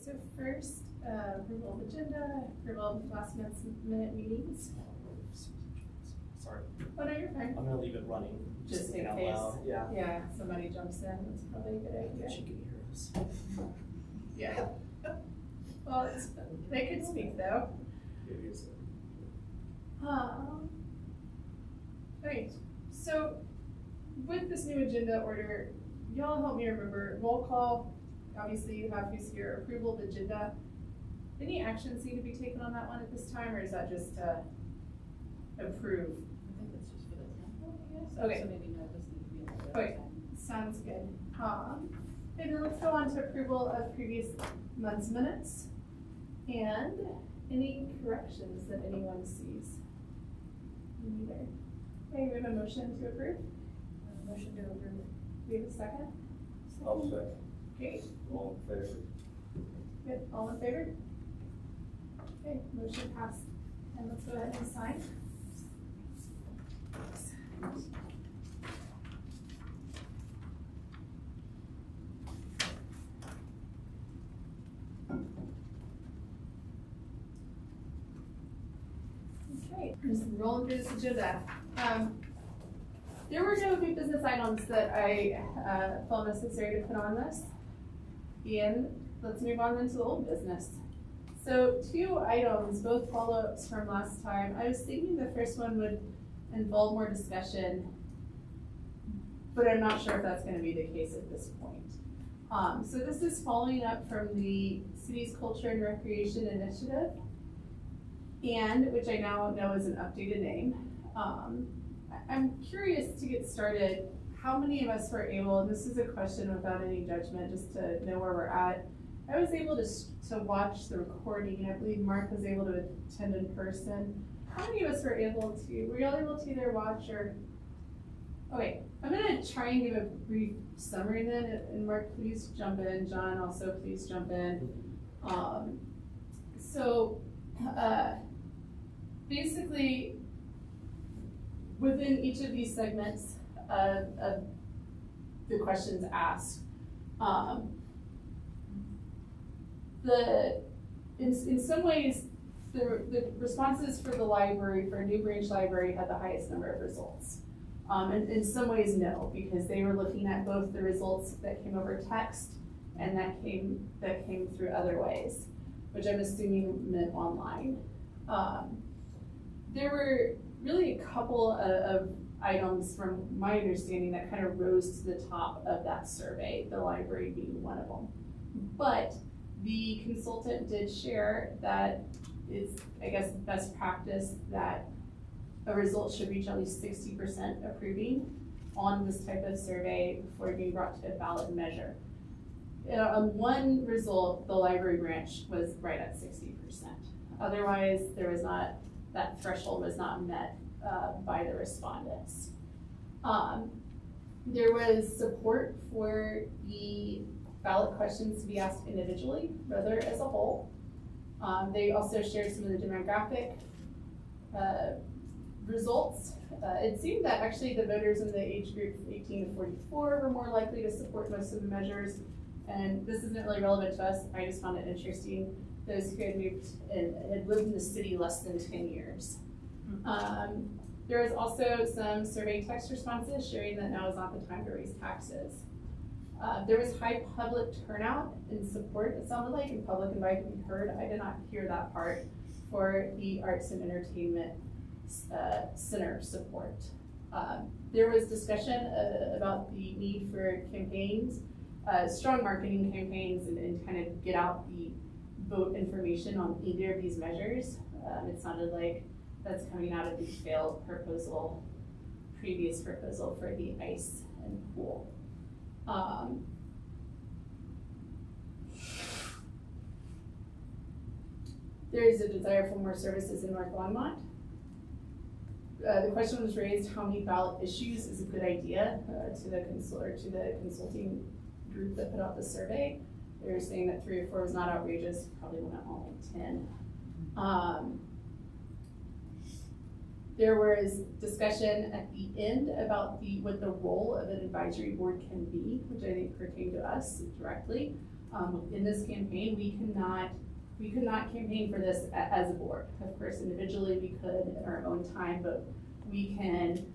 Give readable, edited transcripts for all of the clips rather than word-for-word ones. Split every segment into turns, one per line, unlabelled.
so first, approval of agenda, approval of last month's minute meetings.
Sorry.
Oh, no, you're fine.
I'm gonna leave it running.
Just in
thinking out
case.
loud. Yeah.
Yeah, somebody jumps in, that's probably a good idea.
She can hear us.
Yeah. Well, they could speak though.
It is.
Okay, so with this new agenda order, y'all help me remember, roll call, obviously you have who's here, approval of agenda. Any actions need to be taken on that one at this time, or is that just approve?
I think it's just for the temple, I guess.
Okay.
So maybe not just need to be on the
Okay, sounds good. And then let's go on to approval of previous month's minutes. And any corrections that anyone sees? Neither. Okay, we have a motion to approve.
Motion to approve.
We have a second?
I'll second.
Okay,
All in favor?
good. All in favor? Okay, motion passed. And let's go ahead and sign. Okay, just rolling through this agenda. There were no new business items that I felt necessary to put on this. And let's move on then to the old business. So 2 items, both follow-ups from last time. I was thinking the first one would involve more discussion, but I'm not sure if that's gonna be the case at this point. So this is following up from the city's culture and recreation initiative, and which I now know is an updated name. I'm curious to get started, how many of us were able, and this is a question without any judgment, just to know where we're at. I was able to watch the recording, and I believe Mark was able to attend in person. How many of us were y'all able to either watch or, okay, I'm gonna try and give a brief summary then, and Mark, please jump in, John, also please jump in. Basically, within each of these segments of the questions asked, in some ways, the responses for the library, for New Branch Library, had the highest number of results. And in some ways, no, because they were looking at both the results that came over text and that came through other ways, which I'm assuming meant online. There were really a couple of items from my understanding that kind of rose to the top of that survey, the library being one of them. But the consultant did share that it's, I guess, best practice that a result should reach at least 60% approving on this type of survey before being brought to a ballot measure. On one result, the library branch was right at 60%. Otherwise, that threshold was not met by the respondents. There was support for the ballot questions to be asked individually rather as a whole. They also shared some of the demographic results. It seemed that actually the voters in the age group 18 to 44 were more likely to support most of the measures. And this isn't really relevant to us. I just found it interesting. Those who had moved and had lived in the city less than 10 years. There was also some survey text responses sharing that now is not the time to raise taxes. There was high public turnout in support, it sounded like, and public invited to be heard. I did not hear that part for the Arts and Entertainment Center support. There was discussion about the need for campaigns, strong marketing campaigns, and kind of get out the vote information on either of these measures. It sounded like that's coming out of the failed proposal, previous proposal for the ice and pool. There is a desire for more services in North Longmont. The question was raised, how many ballot issues is a good idea to the consulting group that put out the survey. They were saying that 3 or 4 was not outrageous, probably went only 10. There was discussion at the end about what the role of an advisory board can be, which I think pertained to us directly. In this campaign, we could not campaign for this as a board. Of course, individually we could at our own time, but we can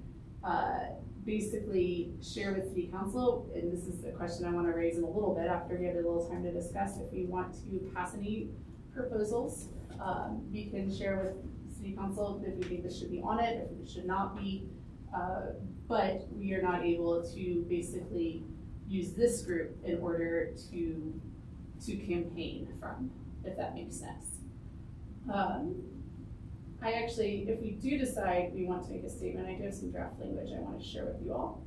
basically share with city council, and this is a question I want to raise in a little bit after we have a little time to discuss, if we want to pass any proposals, we can share with city council if we think this should be on it, if it should not be, but we are not able to basically use this group in order to campaign from, if that makes sense. I actually, if we do decide we want to make a statement, I do have some draft language I want to share with you all.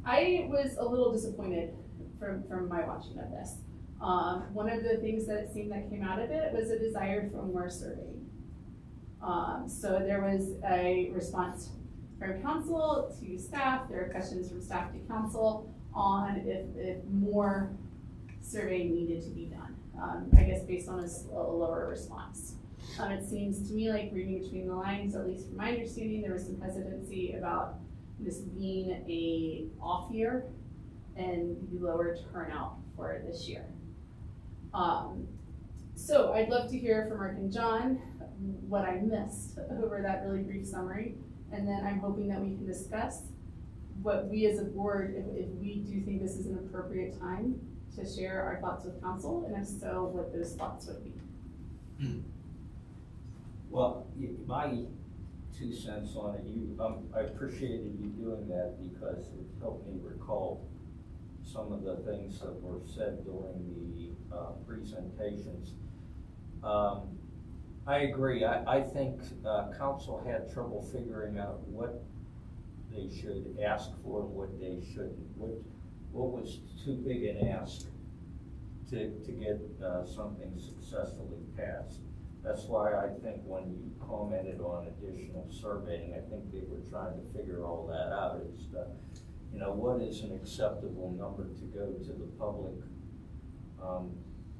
I was a little disappointed from my watching of this. One of the things that it seemed that came out of it was a desire for more surveying. So there was a response from council to staff. There are questions from staff to council on if more survey needed to be done. I guess based on a lower response. It seems to me like reading between the lines, at least from my understanding, there was some hesitancy about this being a off year and the lower turnout for it this year. So I'd love to hear from Rick and John what I missed over that really brief summary, and then I'm hoping that we can discuss what we as a board, if we do think this is an appropriate time to share our thoughts with council, and if so, what those thoughts would be.
Well, my 2 cents on it, I appreciated you doing that because it helped me recall some of the things that were said during the presentations. I agree. I think council had trouble figuring out what they should ask for and what they shouldn't. What was too big an ask to get something successfully passed. That's why I think when you commented on additional surveying, I think they were trying to figure all that out. It's what is an acceptable number to go to the public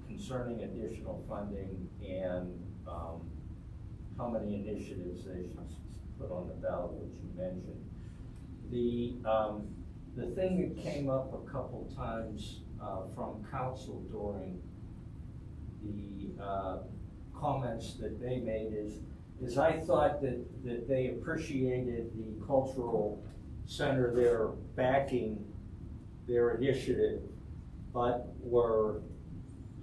concerning additional funding, and how many initiatives they should put on the ballot, which you mentioned. The thing that came up a couple times from council during the comments that they made is I thought that they appreciated the cultural center there backing their initiative, but were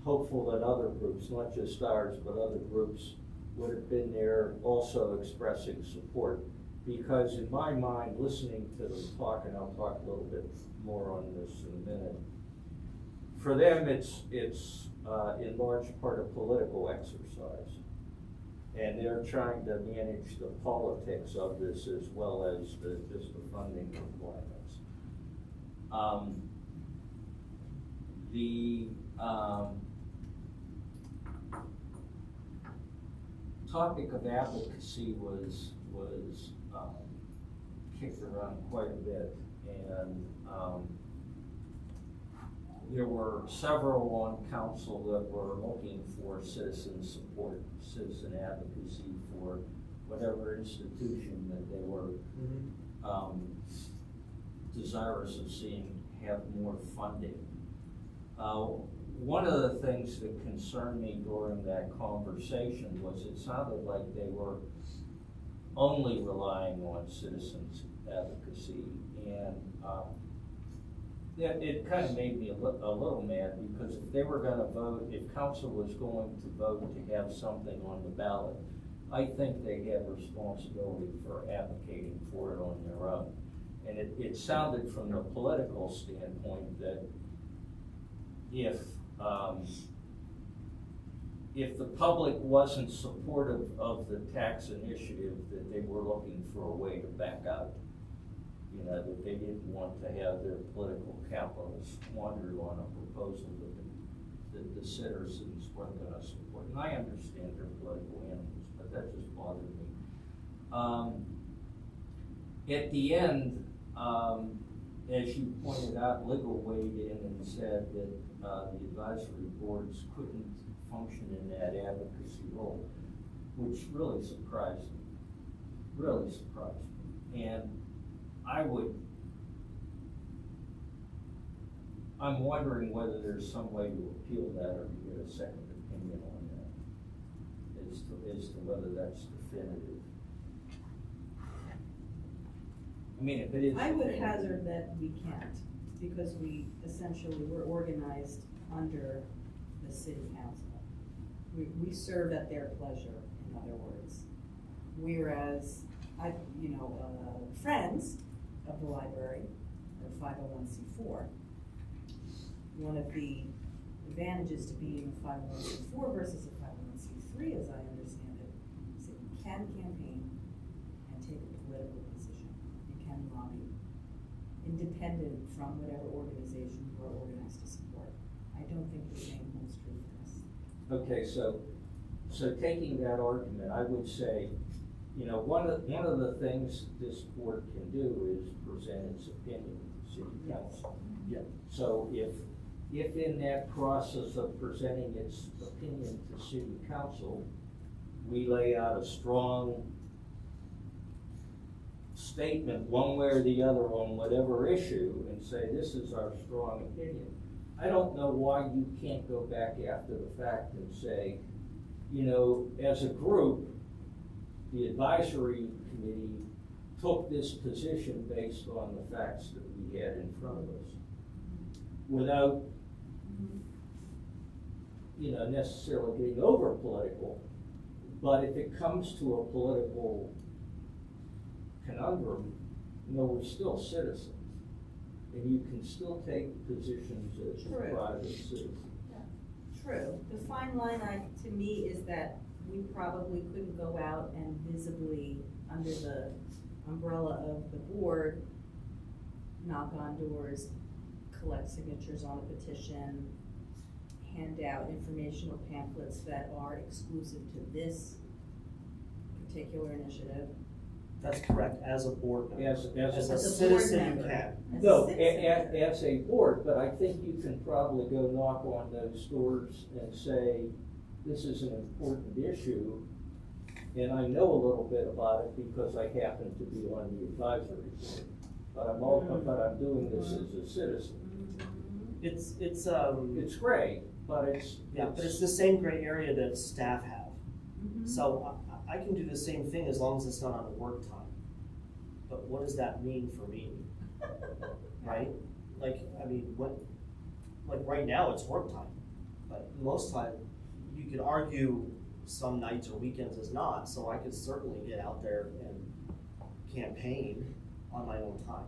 hopeful that other groups, not just ours, but other groups would have been there also expressing support. Because in my mind, listening to them talk, and I'll talk a little bit more on this in a minute, for them it's in large part a political exercise. And they're trying to manage the politics of this as well as just the funding requirements. The topic of advocacy was kicked around quite a bit, and there were several on council that were looking for citizen support, citizen advocacy for whatever institution that they were desirous of seeing have more funding. One of the things that concerned me during that conversation was it sounded like they were only relying on citizens advocacy, and it kind of made me a little mad, because if they were going to vote, if council was going to vote to have something on the ballot, I think they have responsibility for advocating for it on their own. And it sounded from the political standpoint that if the public wasn't supportive of the tax initiative, that they were looking for a way to back out. That they didn't want to have their political capital squandered on a proposal that the citizens weren't going to support. And I understand they're political animals, but that just bothered me. At the end, as you pointed out, legal weighed in and said that the advisory boards couldn't function in that advocacy role, which really surprised me. And I'm wondering whether there's some way to appeal that or to get a second opinion on that, as to whether that's definitive. I mean, if it is.
I would hazard that we can't, because we're organized under the city council. We serve at their pleasure, in other words. Whereas, Friends of the Library, or 501c4, one of the advantages to being a 501c4 versus a 501c3, as I understand it, is that you can campaign and take a political position. You can lobby, independent from whatever organization you are organized to support. I don't think the same holds true for us.
Okay, so taking that argument, I would say, one of the things this board can do is present its opinion to the city council.
Yeah.
So if in that process of presenting its opinion to city council, we lay out a strong statement one way or the other on whatever issue and say, this is our strong opinion. I don't know why you can't go back after the fact and say, as a group, the advisory committee took this position based on the facts that we had in front of us, without, necessarily getting over political. But if it comes to a political conundrum, we're still citizens, and you can still take positions as a private citizen.
True. The fine line, to me, is that we probably couldn't go out and visibly, under the umbrella of the board, knock on doors, collect signatures on a petition, hand out informational pamphlets that are exclusive to this particular initiative.
That's correct, as a board member.
As
a
As a
citizen,
board
you
member.
can.
As
No,
a citizen.
as a board, but I think you can probably go knock on those doors and say, this is an important issue, and I know a little bit about it because I happen to be on the advisory board. But I'm doing this as a citizen. It's great, but it's
the same gray area that staff have.
Mhm.
So I can do the same thing as long as it's not on work time. But what does that mean for me? Right? Right now it's work time, but most time you could argue some nights or weekends is not, so I could certainly get out there and campaign on my own time.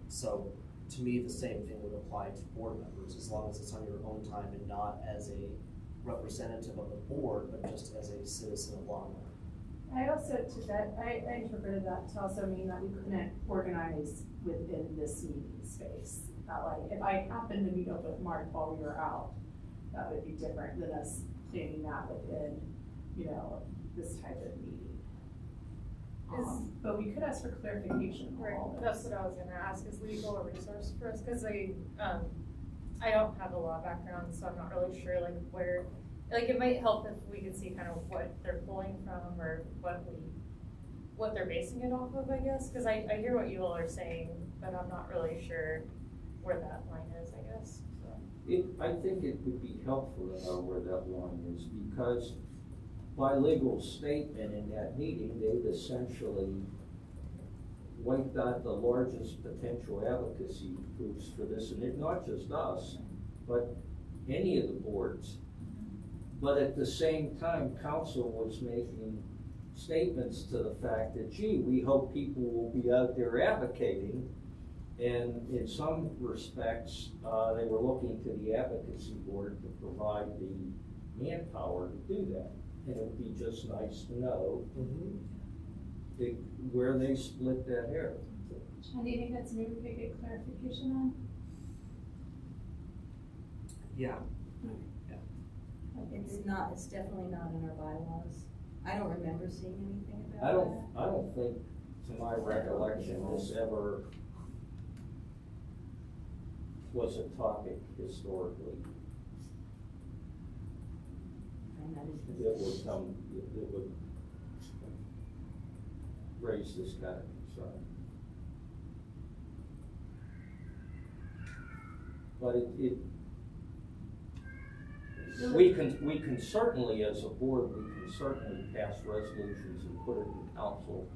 So to me, the same thing would apply to board members, as long as it's on your own time and not as a representative of the board, but just as a citizen of Longmont.
I also took that, I interpreted that to also mean that we couldn't organize within this meeting space. That like, if I happened to meet up with Mark while we were out, that would be different than us planning that within, this type of meeting. But we could ask for clarification on all
Right,
this.
that's what I was gonna ask, is legal a resource for us, cause I don't have a law background, so I'm not really sure where, it might help if we could see kind of what they're pulling from or what they're basing it off of, I guess, cause I hear what you all are saying, but I'm not really sure where that line is, I guess, so.
I think it would be helpful to know where that line is, because by legal statement in that meeting, they've essentially wiped out the largest potential advocacy groups for this, and not just us, but any of the boards. But at the same time, council was making statements to the fact that, gee, we hope people will be out there advocating. And in some respects, they were looking to the advocacy board to provide the manpower to do that. And it would be just nice to know where they split that hair.
John, do you think that's maybe we could get clarification on?
Yeah.
It's definitely not in our bylaws. I don't remember seeing anything about that.
I don't think, to my recollection, this ever was a topic historically
And that is
that would raise this kind of concern. But we can certainly, as a board, we can certainly pass resolutions and put it in council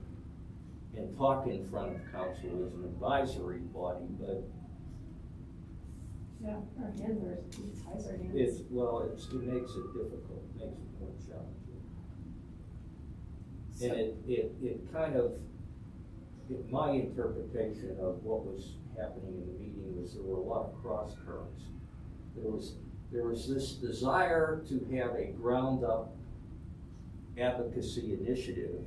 and talk in front of council as an advisory body, but
Yeah, our hands are, ties our hands.
it makes it difficult, makes it more challenging. And it kind of, my interpretation of what was happening in the meeting was there were a lot of cross currents. There was this desire to have a ground up advocacy initiative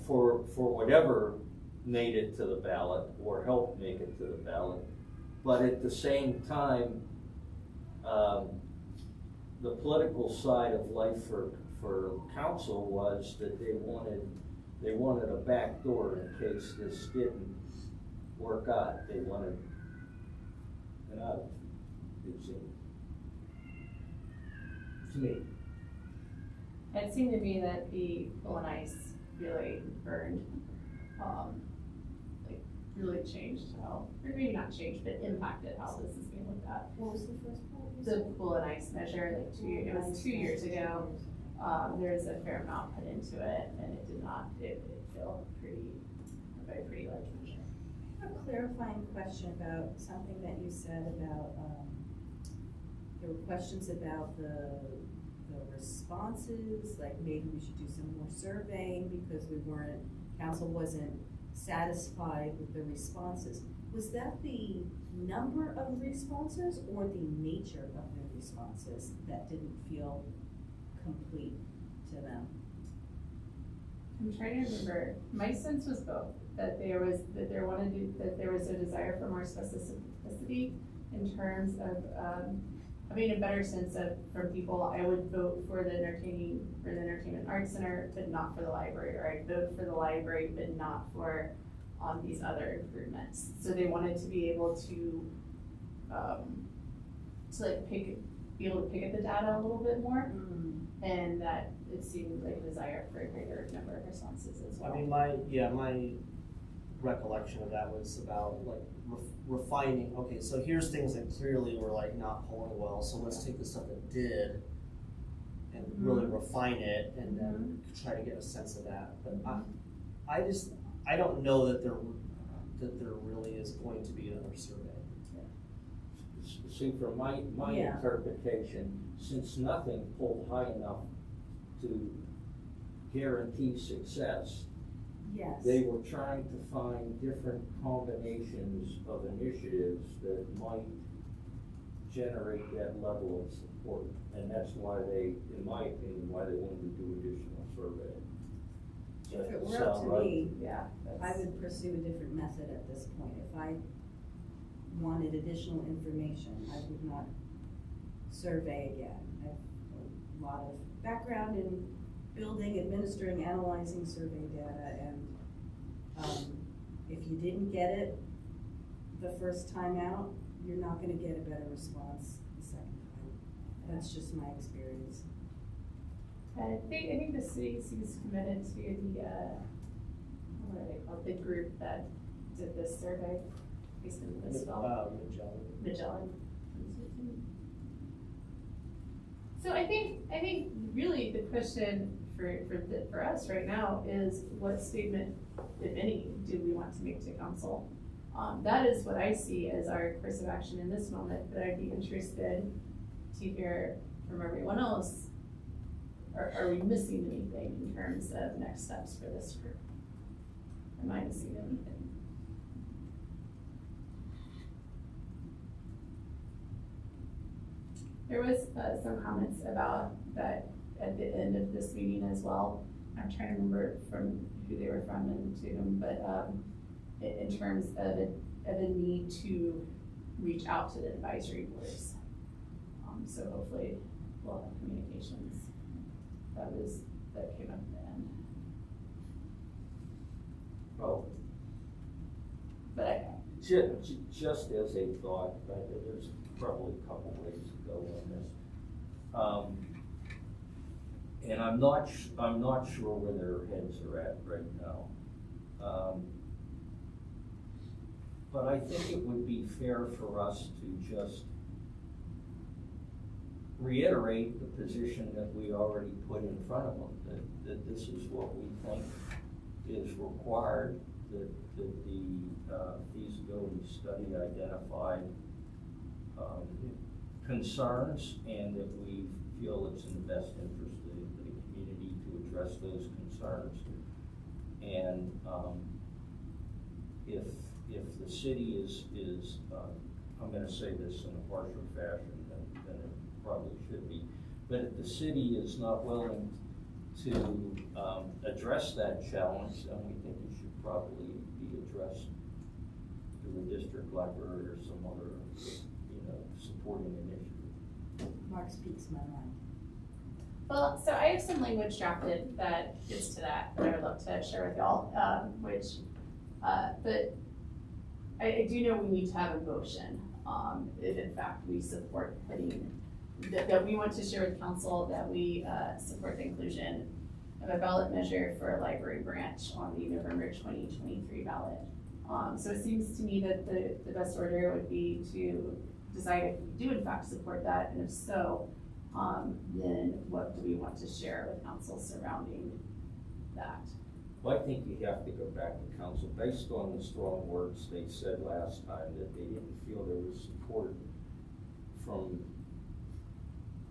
for whatever made it to the ballot or helped make it to the ballot. But at the same time, the political side of life for council was that they wanted a back door in case this didn't work out. They wanted an out, it seemed. To me.
It seemed to me that the Pool and Ice really burned, like really changed how, or maybe not changed, but impacted how this is being looked at.
What was the first part?
The Pool and Ice measure, like it was 2 years ago. There's a fair amount put into it, and it did not, it felt a very pretty large measure.
A clarifying question about something that you said about, there were questions about the responses, like maybe we should do some more surveying because council wasn't satisfied with the responses. Was that the number of responses or the nature of the responses that didn't feel complete to them?
I'm trying to remember, my sense was both, that there was a desire for more specificity in terms of, having a better sense of, from people, I would vote for the Entertainment Arts Center, but not for the library, or I'd vote for the library, but not for, these other improvements. So they wanted to be able to like be able to pick at the data a little bit more, and that it seemed like a desire for a greater number of responses as well.
I mean, my recollection of that was about like refining, okay, so here's things that clearly were like not polling well, so let's take the stuff that did and really refine it and then try to get a sense of that. But I don't know that there really is going to be another survey.
See, from my interpretation, since nothing pulled high enough to guarantee success,
Yes.
they were trying to find different combinations of initiatives that might generate that level of support. And that's why they, in my opinion, why they wanted to do additional survey.
If it were up to me,
Yeah.
I would pursue a different method at this point. If I wanted additional information, I would not survey again. I have a lot of background in building, administering, analyzing survey data, and if you didn't get it the first time out, you're not gonna get a better response the second time. That's just my experience.
I think the city seems committed to the, what are they called, the group that did this survey based in Louisville. Magellan. So I think really the question for us right now is what statement, if any, do we want to make to council? That is what I see as our course of action in this moment, but I'd be interested to hear from everyone else. Are we missing anything in terms of next steps for this group? Am I missing anything? There was some comments about that at the end of this meeting as well. I'm trying to remember from who they were from and to whom, but in terms of a need to reach out to the advisory boards. So hopefully we'll have communications. That came up at the end.
Oh.
But
Just as a thought, there's probably a couple ways to go on this. And I'm not sure where their heads are at right now. But I think it would be fair for us to just reiterate the position that we already put in front of them, that this is what we think is required, that the feasibility study identified concerns, and that we feel it's in the best interest of the community to address those concerns. And if the city is I'm gonna say this in a harsher fashion than it probably should be, but if the city is not willing to address that challenge, then we think it should probably be addressed through a district library or some other, supporting initiative.
Mark speaks my mind.
Well, so I have some language drafted that gets to that I would love to share with y'all, but I do know we need to have a motion, if in fact we support putting, that we want to share with council that we support the inclusion of a ballot measure for a library branch on the November 2023 ballot. So it seems to me that the best order would be to decide if we do in fact support that, and if so, then what do we want to share with council surrounding that?
Well, I think you have to go back to council based on the strong words they said last time, that they didn't feel there was support from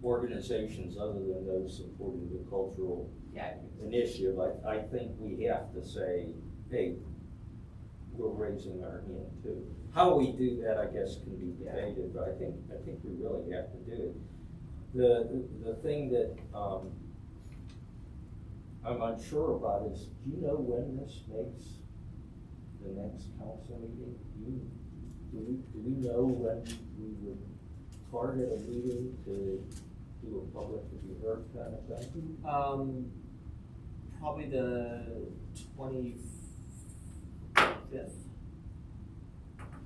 organizations other than those supporting the cultural initiative. I think we have to say, hey, we're raising our hand too. How we do that, I guess, can be debated, but I think we really have to do it. The thing that I'm unsure about is, do you know when this makes the next council meeting? Do we know when we would target a meeting to do a public to be heard kind of thing?
Probably the 25th.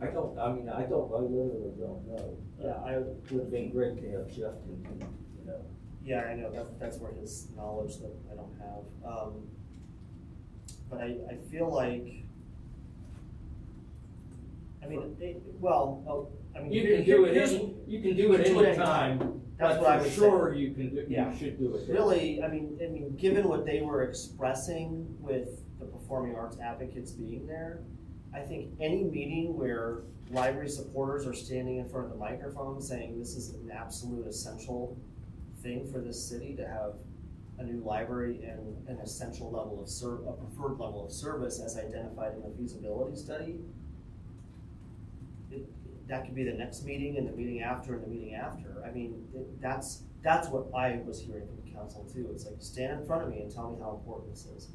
I literally don't know.
Yeah,
It would have been great to have Jeff continue,
Yeah, I know, that's where his knowledge that I don't have. But I feel like,
You can do it anytime.
That's what I would say.
Sure, you can do, you
Yeah.
should do it.
Really, given what they were expressing with the performing arts advocates being there, I think any meeting where library supporters are standing in front of the microphone saying this is an absolute essential thing for this city to have a new library and an essential level of a preferred level of service as identified in the feasibility study, that could be the next meeting and the meeting after and the meeting after. That's what I was hearing from the council too. It's like, stand in front of me and tell me how important this is.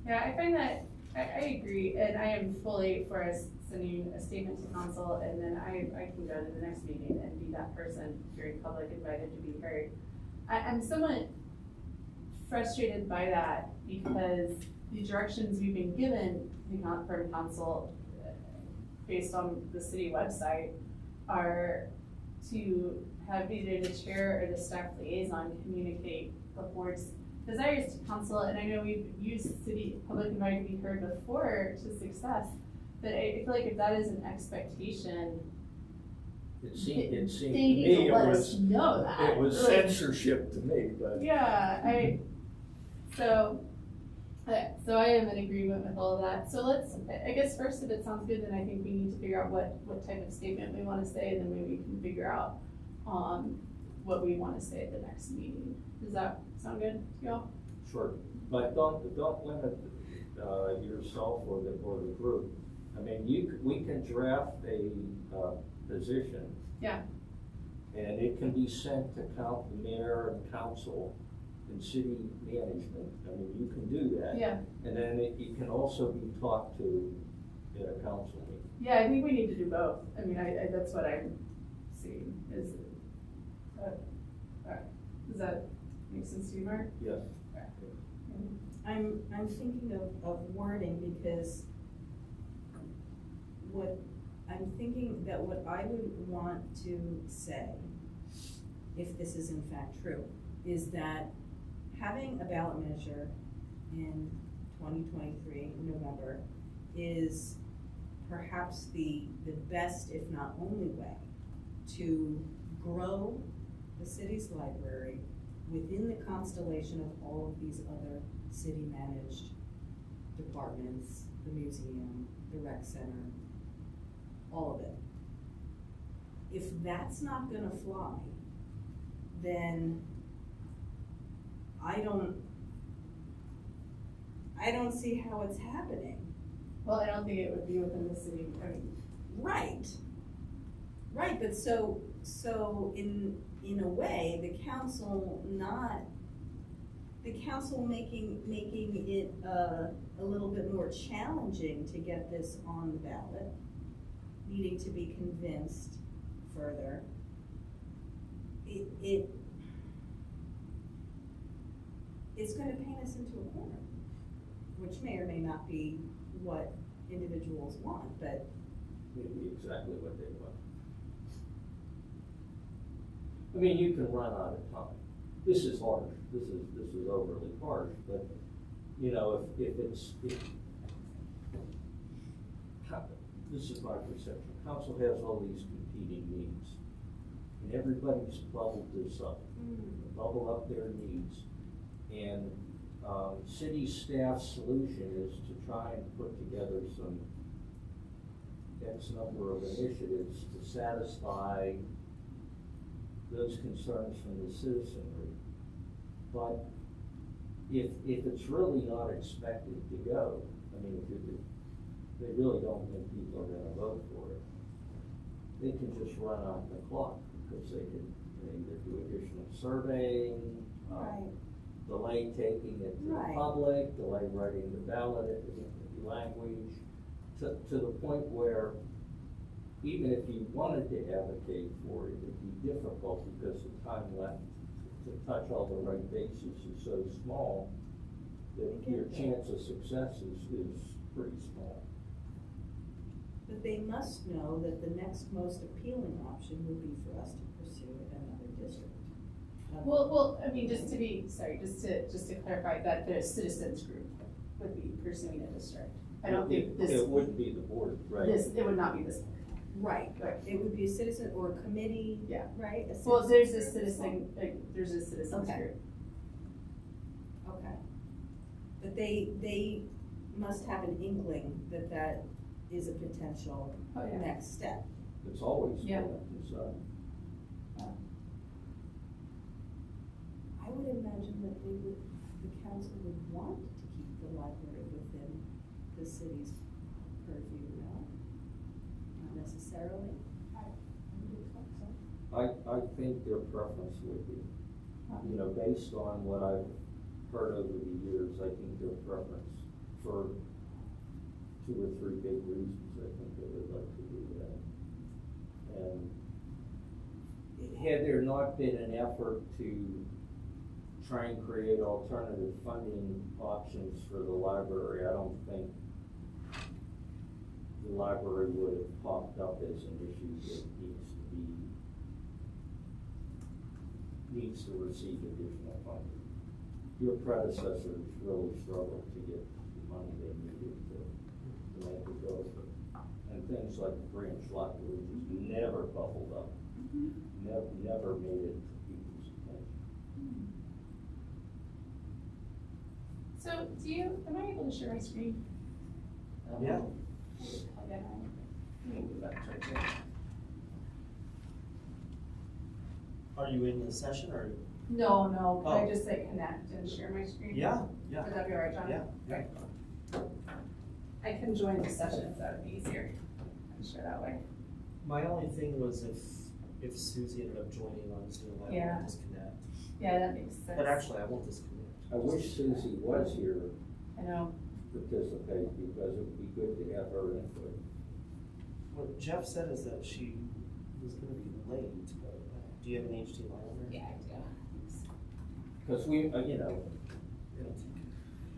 Yeah, I find that, I agree, and I am fully for us sending a statement to council, and then I can go to the next meeting and be that person hearing public invited to be heard. I'm somewhat frustrated by that because the directions we've been given from council based on the city website are to have either the chair or the staff liaison communicate the board's desires to council, and I know we've used city public invited to be heard before to success, but I feel like if that is an expectation,
It seemed
they
to
need
me
to let us know that.
it was
Like,
censorship to me, but.
yeah, so I am in agreement with all of that. So I guess first, if it sounds good, then I think we need to figure out what type of statement we want to say, and then maybe we can figure out what we want to say at the next meeting. Does that sound good to y'all?
Sure, but don't limit yourself or the group. We can draft a position.
Yeah.
And it can be sent to the mayor and council and city management. You can do that.
Yeah.
And then it can also be talked to at a council meeting.
Yeah, I think we need to do both. I that's what I'm seeing is, does that make sense to you, Mark?
Yes.
I'm thinking of wording because I'm thinking that what I would want to say, if this is in fact true, is that having a ballot measure in 2023 in November is perhaps the best, if not only way, to grow the city's library within the constellation of all of these other city-managed departments, the museum, the rec center, all of it. If that's not gonna fly, then I don't see how it's happening.
Well, I don't think it would be within the city, I mean,
Right, but so in a way, the council making it a little bit more challenging to get this on the ballot, needing to be convinced further. It's gonna paint us into a corner, which may or may not be what individuals want, but
Maybe exactly what they want. I mean, you can run out of time. This is harsh, this is overly harsh, but, you know, if this is my perception, council has all these competing needs, and everybody's bubbled this up, bubble up their needs. And city staff's solution is to try and put together some X number of initiatives to satisfy those concerns from the citizenry. But if it's really not expected to go, I mean, if they really don't think people are gonna vote for it, they can just run out the clock, because they can either do additional surveying, delay taking it to the public, delay writing the ballot in language, to the point where even if you wanted to advocate for it, it'd be difficult because the time left to touch all the right bases is so small that your chance of success is pretty small.
But they must know that the next most appealing option would be for us to pursue another district.
well, I mean, just to clarify that the citizens group would be pursuing a district. I don't think this.
It wouldn't be the board, right?
It would not be this.
Right, it would be a citizen or a committee,
Yeah.
right?
Well, there's a citizens
Okay.
group.
Okay. But they must have an inkling that that is a potential
Oh, yeah.
next step.
It's always
Yeah.
been a concern.
I would imagine that the council would want to keep the library within the city's purview, no? Not necessarily.
I think their preference would be, you know, based on what I've heard over the years, I think their preference for 2 or 3 big reasons, I think they would like to do that. And had there not been an effort to try and create alternative funding options for the library, I don't think the library would have popped up as an issue that needs to receive additional funding. Your predecessors really struggled to get the money they needed to make it go. And things like the branch library just never bubbled up, never made it to people's attention.
So am I able to share my screen?
Yeah.
Let me move that towards you.
Are you in the session or?
No, can I
Oh.
just say connect and share my screen?
Yeah.
Would that be all right, John?
Yeah.
Okay. I can join the session if that would be easier. I'm sure that way.
My only thing was if Susie ended up joining on Zoom, I
Yeah.
would disconnect.
Yeah, that makes sense.
But actually, I won't disconnect.
I wish Susie was here
I know.
to participate, because it would be good to have her input.
What Jeff said is that she was gonna be late, but do you have an HDMI on there?
Yeah, I do.
Because we, you know,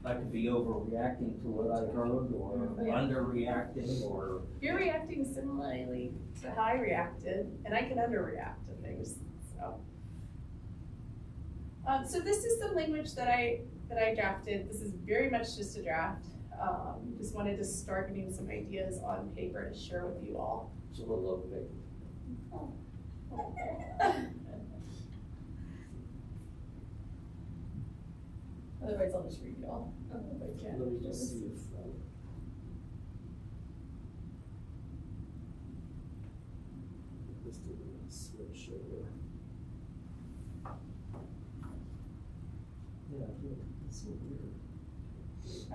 I could be overreacting to what I heard, or
Yeah.
underreacting, or.
You're reacting similarly to how I reacted, and I can underreact to things, so. So this is some language that I drafted. This is very much just a draft. just wanted to start getting some ideas on paper to share with you all.
It's a little opaque.
Otherwise, I'll just read you all. I don't know if I can.
Let me just see if, this didn't switch over. Yeah, it's so weird.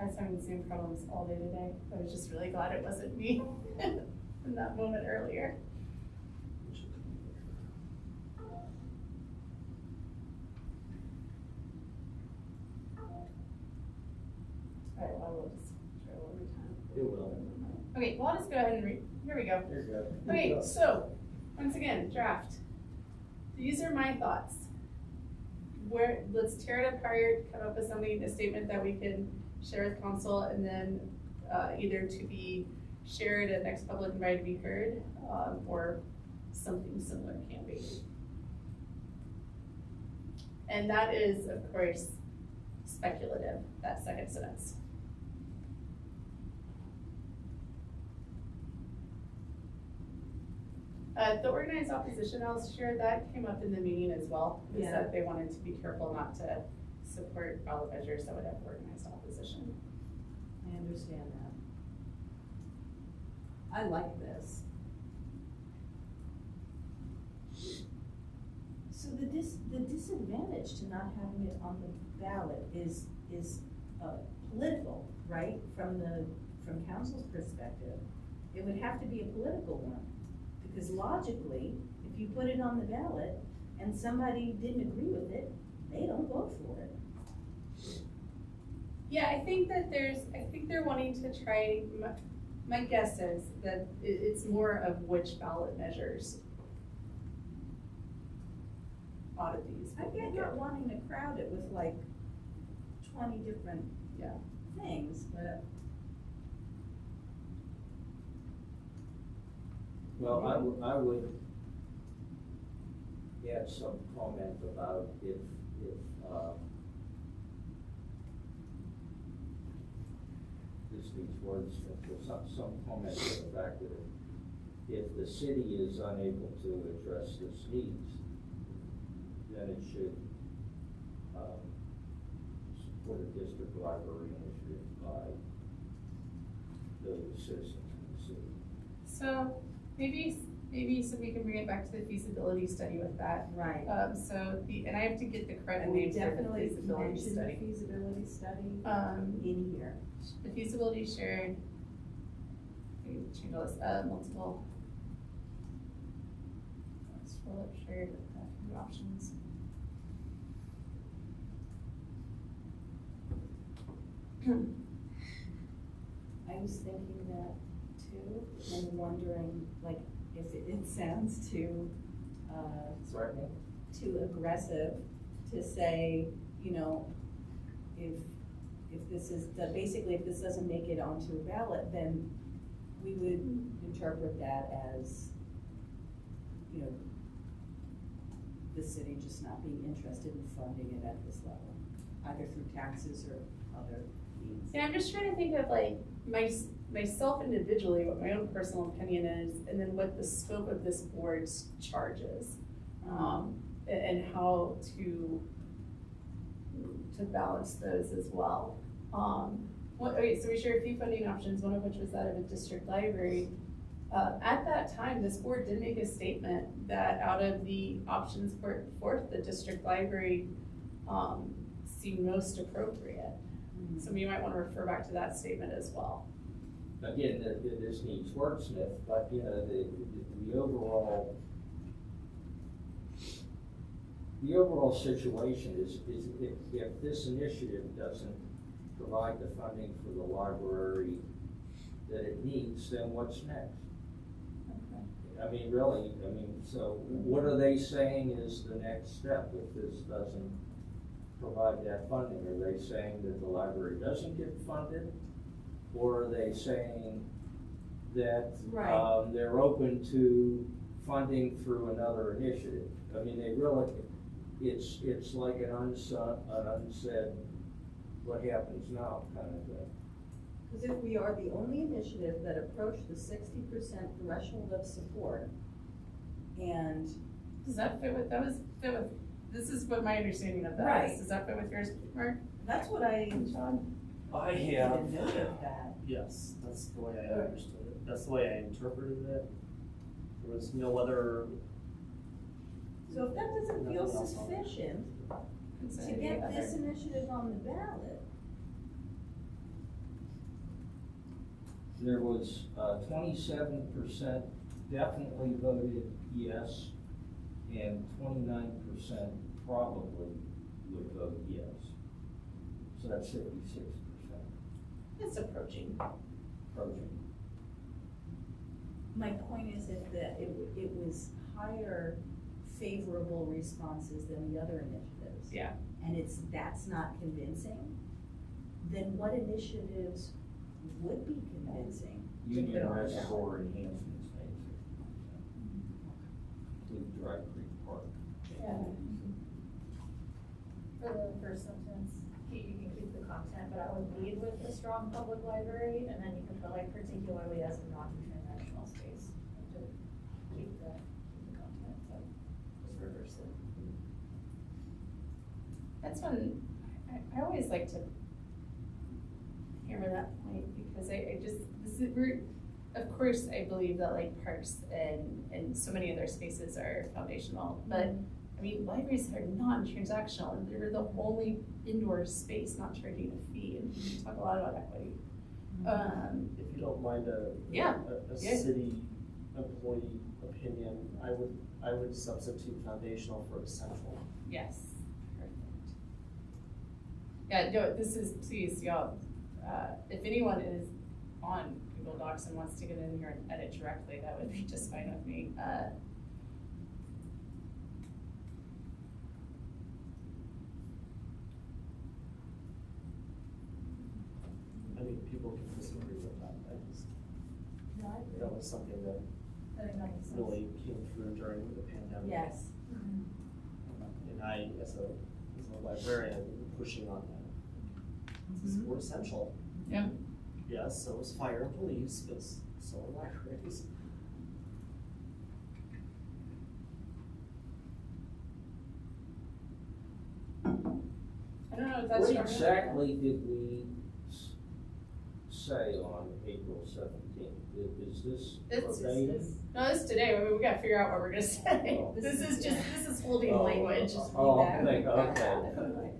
I was having the same problems all day today. I was just really glad it wasn't me in that moment earlier. Alright, well, we'll just try one more time.
It will.
Okay, well, I'll just go ahead and read. Here we go.
There you go.
Okay, so, once again, draft. These are my thoughts. Let's tear it apart, come up with something, a statement that we can share with council, and then either to be shared at next public invite to be heard, or something similar can be. And that is, of course, speculative, that second sentence. The organized opposition, I'll share, that came up in the meeting as well, is
Yeah.
that they wanted to be careful not to support ballot measures that would have organized opposition.
I understand that. I like this. So the disadvantage to not having it on the ballot is political, right? From council's perspective, it would have to be a political one. Because logically, if you put it on the ballot and somebody didn't agree with it, they don't vote for it.
Yeah, I think they're wanting to try, my guess is that it's more of which ballot measures oddities.
I get not wanting to crowd it with like 20 different
Yeah.
things, but.
Well, I would add some comment about if this needs words, some comment to the fact that if the city is unable to address this needs, then it should support a district library initiative by the citizens in the city.
So maybe so we can bring it back to the feasibility study with that.
Right.
And I have to get the correct
And we
names for the
definitely
feasibility
mentioned the
study.
feasibility study in here.
The feasibility shared, we change all this, multiple. Scroll up, shared, new options.
I was thinking that too, and wondering, like, if it sounds too,
Threatening?
too aggressive to say, you know, if this is, basically if this doesn't make it onto a ballot, then we would interpret that as, you know, the city just not being interested in funding it at this level, either through taxes or other means.
Yeah, I'm just trying to think of like myself individually, what my own personal opinion is, and then what the scope of this board's charges, and how to balance those as well. Okay, so we shared a few funding options, one of which was that of a district library. At that time, this board did make a statement that out of the options put forth, the district library seemed most appropriate. So we might want to refer back to that statement as well.
Again, this needs wordsmith, but you know, the overall situation is if this initiative doesn't provide the funding for the library that it needs, then what's next?
Okay.
I mean, really, so what are they saying is the next step if this doesn't provide that funding? Are they saying that the library doesn't get funded? Or are they saying that
Right.
They're open to funding through another initiative? I mean, they really, it's like an unsaid, what happens now kind of thing.
Because if we are the only initiative that approached the 60% threshold of support, and
Does that fit with, this is what my understanding of that
Right.
is. Does that fit with yours, Mark
that's what I
and Sean?
I
made
have,
a note of that.
Yes, that's the way I understood it. That's the way I interpreted it. There was no other,
So if that doesn't feel
Nothing else on it.
sufficient
Consider
to
the
get
other.
this initiative on the ballot,
there was 27% definitely voted yes, and 29% probably would vote yes. So that's 56%
It's approaching.
approaching.
my point is that it was higher favorable responses than the other initiatives.
Yeah.
And that's not convincing, then what initiatives would be convincing? to put
Union
on the ballot?
Reservoir enhancements made 60%. Include Dry Creek Park.
Yeah. For the first sentence, you can keep the content, but I would lead with a strong public library, and then you can put like particularly as a non-transactional space, to keep the content, but just reverse it.
That's when, I always like to hammer that point because I just, of course, I believe that like parks and so many other spaces are foundational, but I mean, libraries are non-transactional and they're the only indoor space not charging a fee, and we talk a lot about equity.
if you don't mind
Yeah.
a
Yeah.
city employee opinion, I would substitute foundational for essential.
Yes, perfect. Yeah, no, this is, please, y'all, if anyone is on Google Docs and wants to get in here and edit directly, that would be just fine with me.
I mean, people can disagree with that.
No, I agree.
That was something that
I think that makes sense.
really came through during the pandemic.
Yes.
And I, as a librarian, pushing on that. This is more essential.
Yeah.
Yes, so is fire and police, but so are libraries.
I don't know if that's.
What
strong enough.
exactly did we say on April 17th? Is this
It's-
verbatim?
No, this is today, we gotta figure out what we're gonna say.
Oh.
This is holding
Oh,
language.
Oh,
feedback.
okay, okay.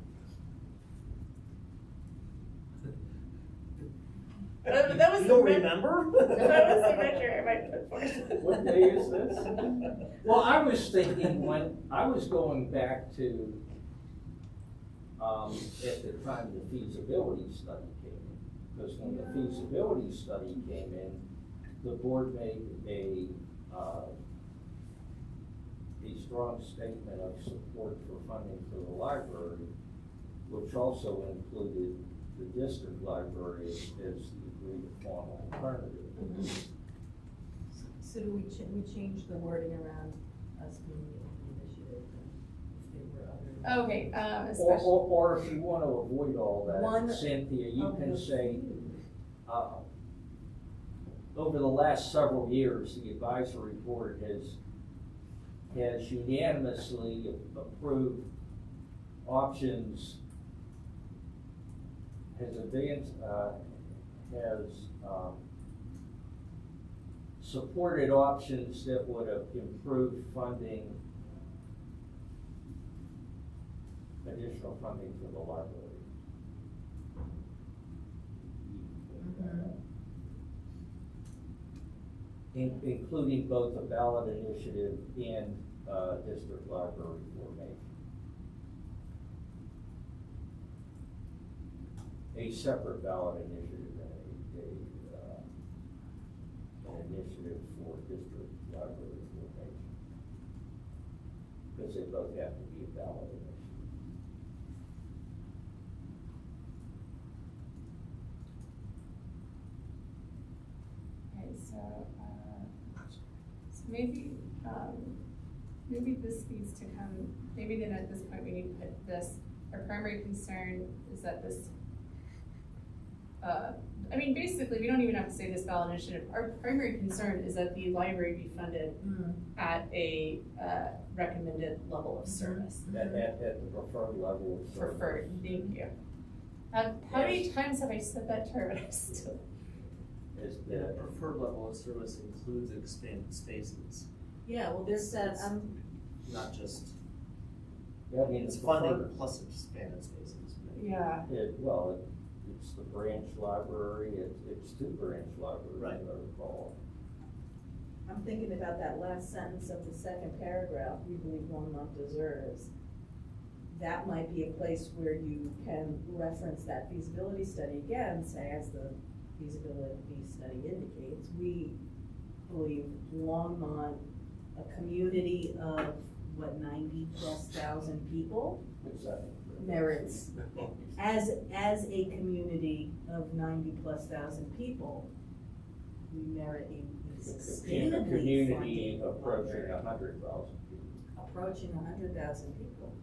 That was
You don't
the-
remember?
That was the measure I might put forth.
What day is this? Well, I was thinking when, I was going back to, at the time the feasibility study came in. Because when the feasibility study came in, the board made a strong statement of support for funding for the library, which also included the district library as the agreed upon alternative.
So do we change the wording around us being the initiative, and if there were other?
Okay,
Or,
especially,
or if you want to avoid all
One
that, Cynthia, you
of
can
the
say,
few.
over the last several years, the advisory board has unanimously approved options, supported options that would have improved funding, additional funding for the library. Including both a ballot initiative and district library formation. A separate ballot initiative and an initiative for district library formation. Because they both have to be a ballot initiative.
okay, so maybe, maybe this needs to come, maybe then at this point we need to put this, our primary concern is that this I mean, basically, we don't even have to say this ballot initiative. Our primary concern is that the library be funded at a recommended level of service.
At the preferred level of service.
Preferred, thank you. How many times have I said that term and I still?
Is
The
that,
preferred level of service includes expanded spaces,
Yeah, well, there's that,
not just,
yeah, I mean,
it's
it's
funding
preferred.
plus expanded spaces.
Yeah.
It's the branch library, it's two branch libraries,
Right.
as I recall.
I'm thinking about that last sentence of the second paragraph, we believe Longmont deserves. That might be a place where you can reference that feasibility study again, say as the feasibility study indicates, we believe Longmont, a community of, 90,000+ people,
It's that.
merits, as a community of 90,000+ people, we merit a
A
sustainably
community
funded
approaching
library.
100,000 people.
Approaching 100,000 people.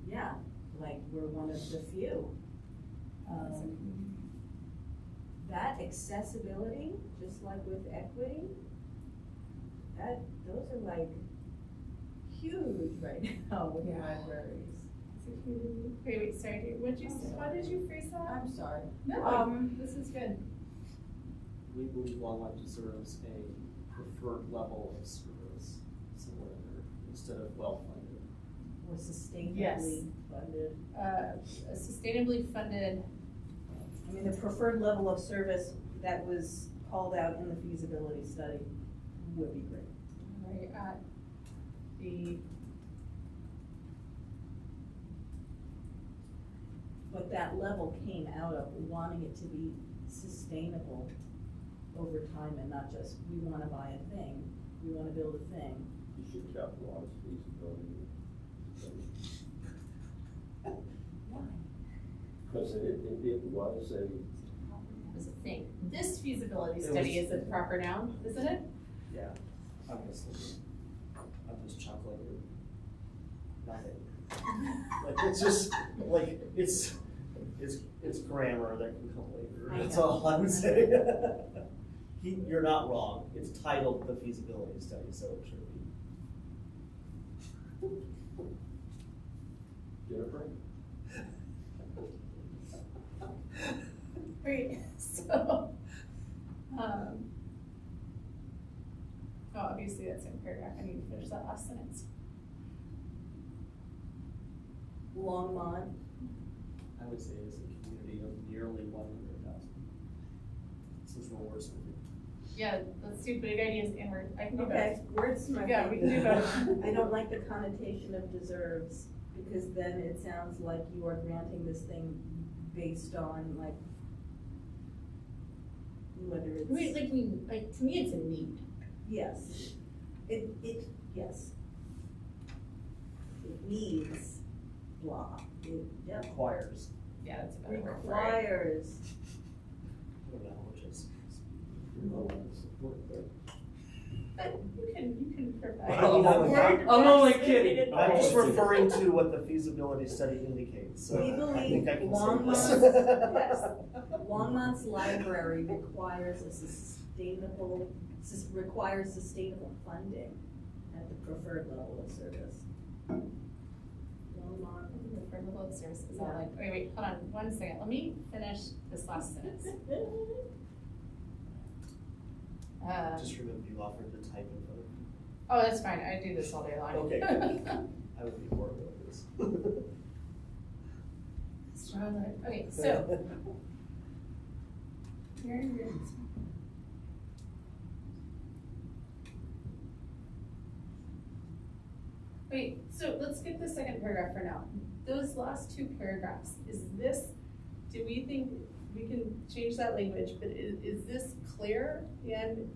Yeah, like we're one of the few. That accessibility, just like with equity, those are like huge right now with
Yeah.
libraries.
Wait, sorry, how did you phrase that?
I'm sorry.
No, this is good.
We believe Longmont deserves a preferred level of service, somewhere in there, instead of well-funded.
Or sustainably
Yes.
funded.
A sustainably funded,
I mean, the preferred level of service that was called out in the feasibility study would be great.
right, at the,
But that level came out of wanting it to be sustainable over time and not just, we wanna buy a thing, we wanna build a thing.
You should capitalize feasibility.
Why?
Because it was a,
was a thing. This feasibility
It
study
was-
is a proper noun, isn't it?
Yeah, I'm just chuckling at nothing. Like, it's just, like, it's grammar that can come later, that's all I'm saying. You're not wrong, it's titled the feasibility study, so it should be.
get a break.
Great, so, obviously that's in paragraph, I need to finish that last sentence.
Longmont,
I would say it's a community of nearly 100,000. Since we're wordsmithing.
Yeah, let's do big ideas inward, I can do both.
okay, wordsmithing.
Yeah, we can do both.
I don't like the connotation of deserves, because then it sounds like you are granting this thing based on like, whether it's.
Wait, like, to me, it's a need.
Yes, yes. It needs blah, yep.
Requires,
Yeah, that's a better word for it.
Requires,
I don't know, which is.
But you can provide.
I'm
only kidding.
I'm just referring to what the feasibility study indicates, so
we
I
believe
think I can say
Longmont's,
this.
yes, Longmont's library requires requires sustainable funding at the preferred level of service. Longmont.
For level of service, is
Yeah.
that like, wait, hold on, 1 second, let me finish this last sentence.
Just remember you offered the type of vote.
Oh, that's fine, I do this all day long.
Okay, good. I would be horrible at this.
Okay, so. Here it is. Wait, so let's get the second paragraph for now. Those last 2 paragraphs, do we think we can change that language, but is this clear and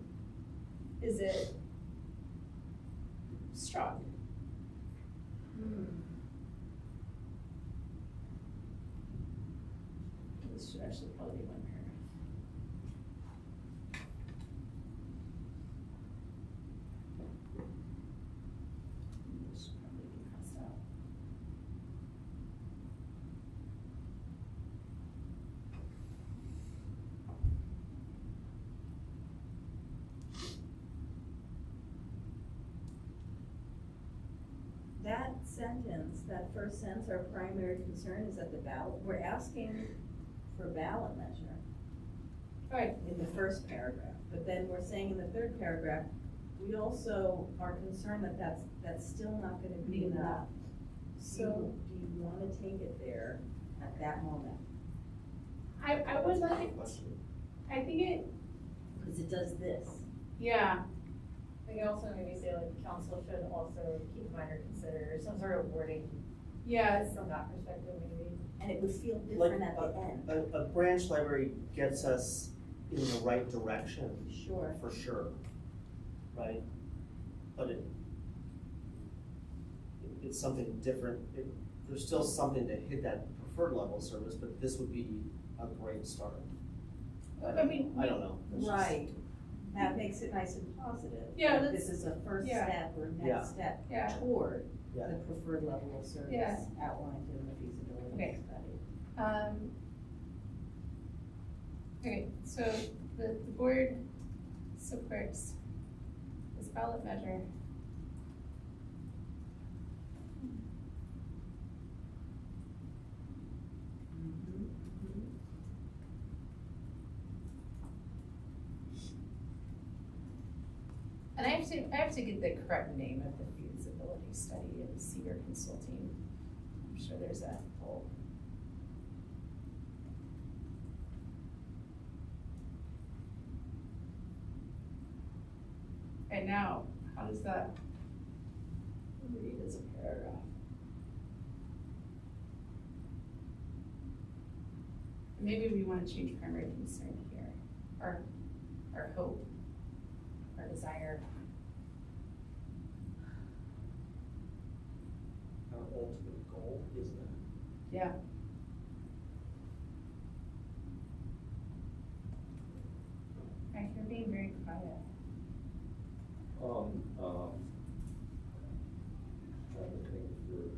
is it strong? This should actually probably be 1 paragraph. This should probably be crossed out.
that sentence, that first sentence, our primary concern is that the ballot, we're asking for a ballot measure
Right,
in the first paragraph, but then we're saying in the third paragraph, we also are concerned that that's still not gonna be enough.
so
Do you wanna take it there at that moment?
I would like,
Question.
I think it,
Cause it does this.
yeah,
I can also maybe say like council should also keep in mind or consider some sort of wording
yeah,
from that perspective maybe.
And it would feel
Like,
different at the end.
A branch library gets us in the right direction,
Sure.
for sure, right? But it's something different, there's still something to hit that preferred level of service, but this would be a great start.
I mean,
I don't know. It's just-
Right, that makes it nice and positive.
Yeah,
Like,
that's-
This is a first
yeah.
step or
Yeah.
next step
Yeah.
toward
Yeah.
the preferred level of service
Yeah.
outlined in the feasibility
Okay.
study.
Okay, so the board supports this ballot measure. And I have to get the correct name of the feasibility study of Cedar Consulting. I'm sure there's a whole. Right now, how does that read as a paragraph? Maybe we wanna change primary concern here, or hope, or desire.
Our ultimate goal is that.
Yeah. Right, you're being very quiet.
Trying to think through.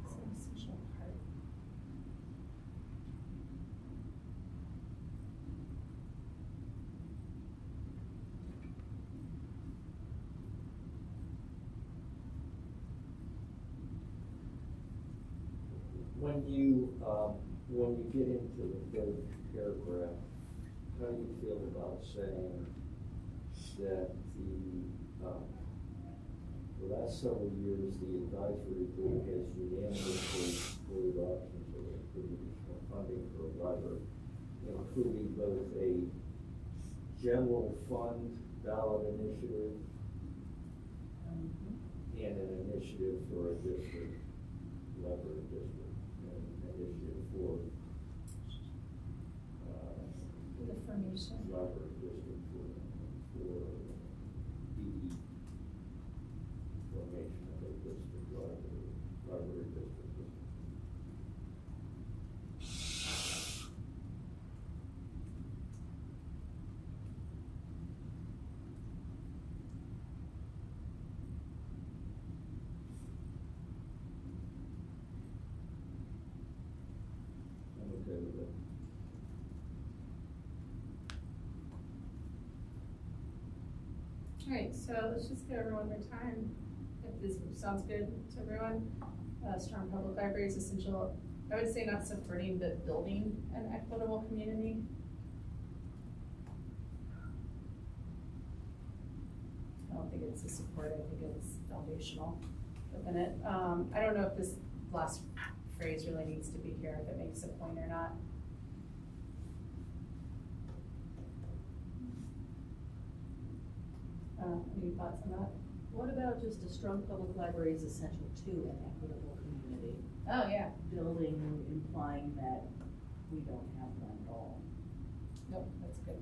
Some social part.
When you get into the third paragraph, how do you feel about saying that the last several years, the advisory group has unanimously explored options of additional funding for a library, including both a general fund ballot initiative and an initiative for a district, library district, and an initiative for
The formation.
library district for the formation of a district library district. I'm okay with it.
Alright, so let's just go over one more time, if this sounds good to everyone. Strong public library is essential, I would say not supporting, but building an equitable community. I don't think it's a support, I think it's foundational within it. I don't know if this last phrase really needs to be here, if it makes a point or not. Any thoughts on that?
What about just a strong public library is essential to an equitable community?
Oh, yeah.
Building implying that we don't have one at all.
Nope, that's good.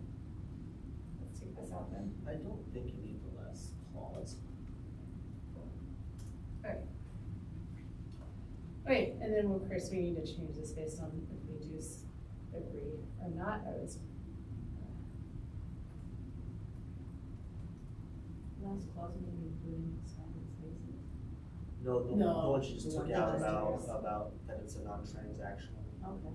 Let's take this out then.
I don't think you need the last clause.
Okay. Wait, and then of course we need to change this based on if we do agree or not, I was.
Last clause maybe including expanded spaces.
No, the
No.
one she just
The
took
one
out
just
about,
took
that it's a non-transactional.
Okay.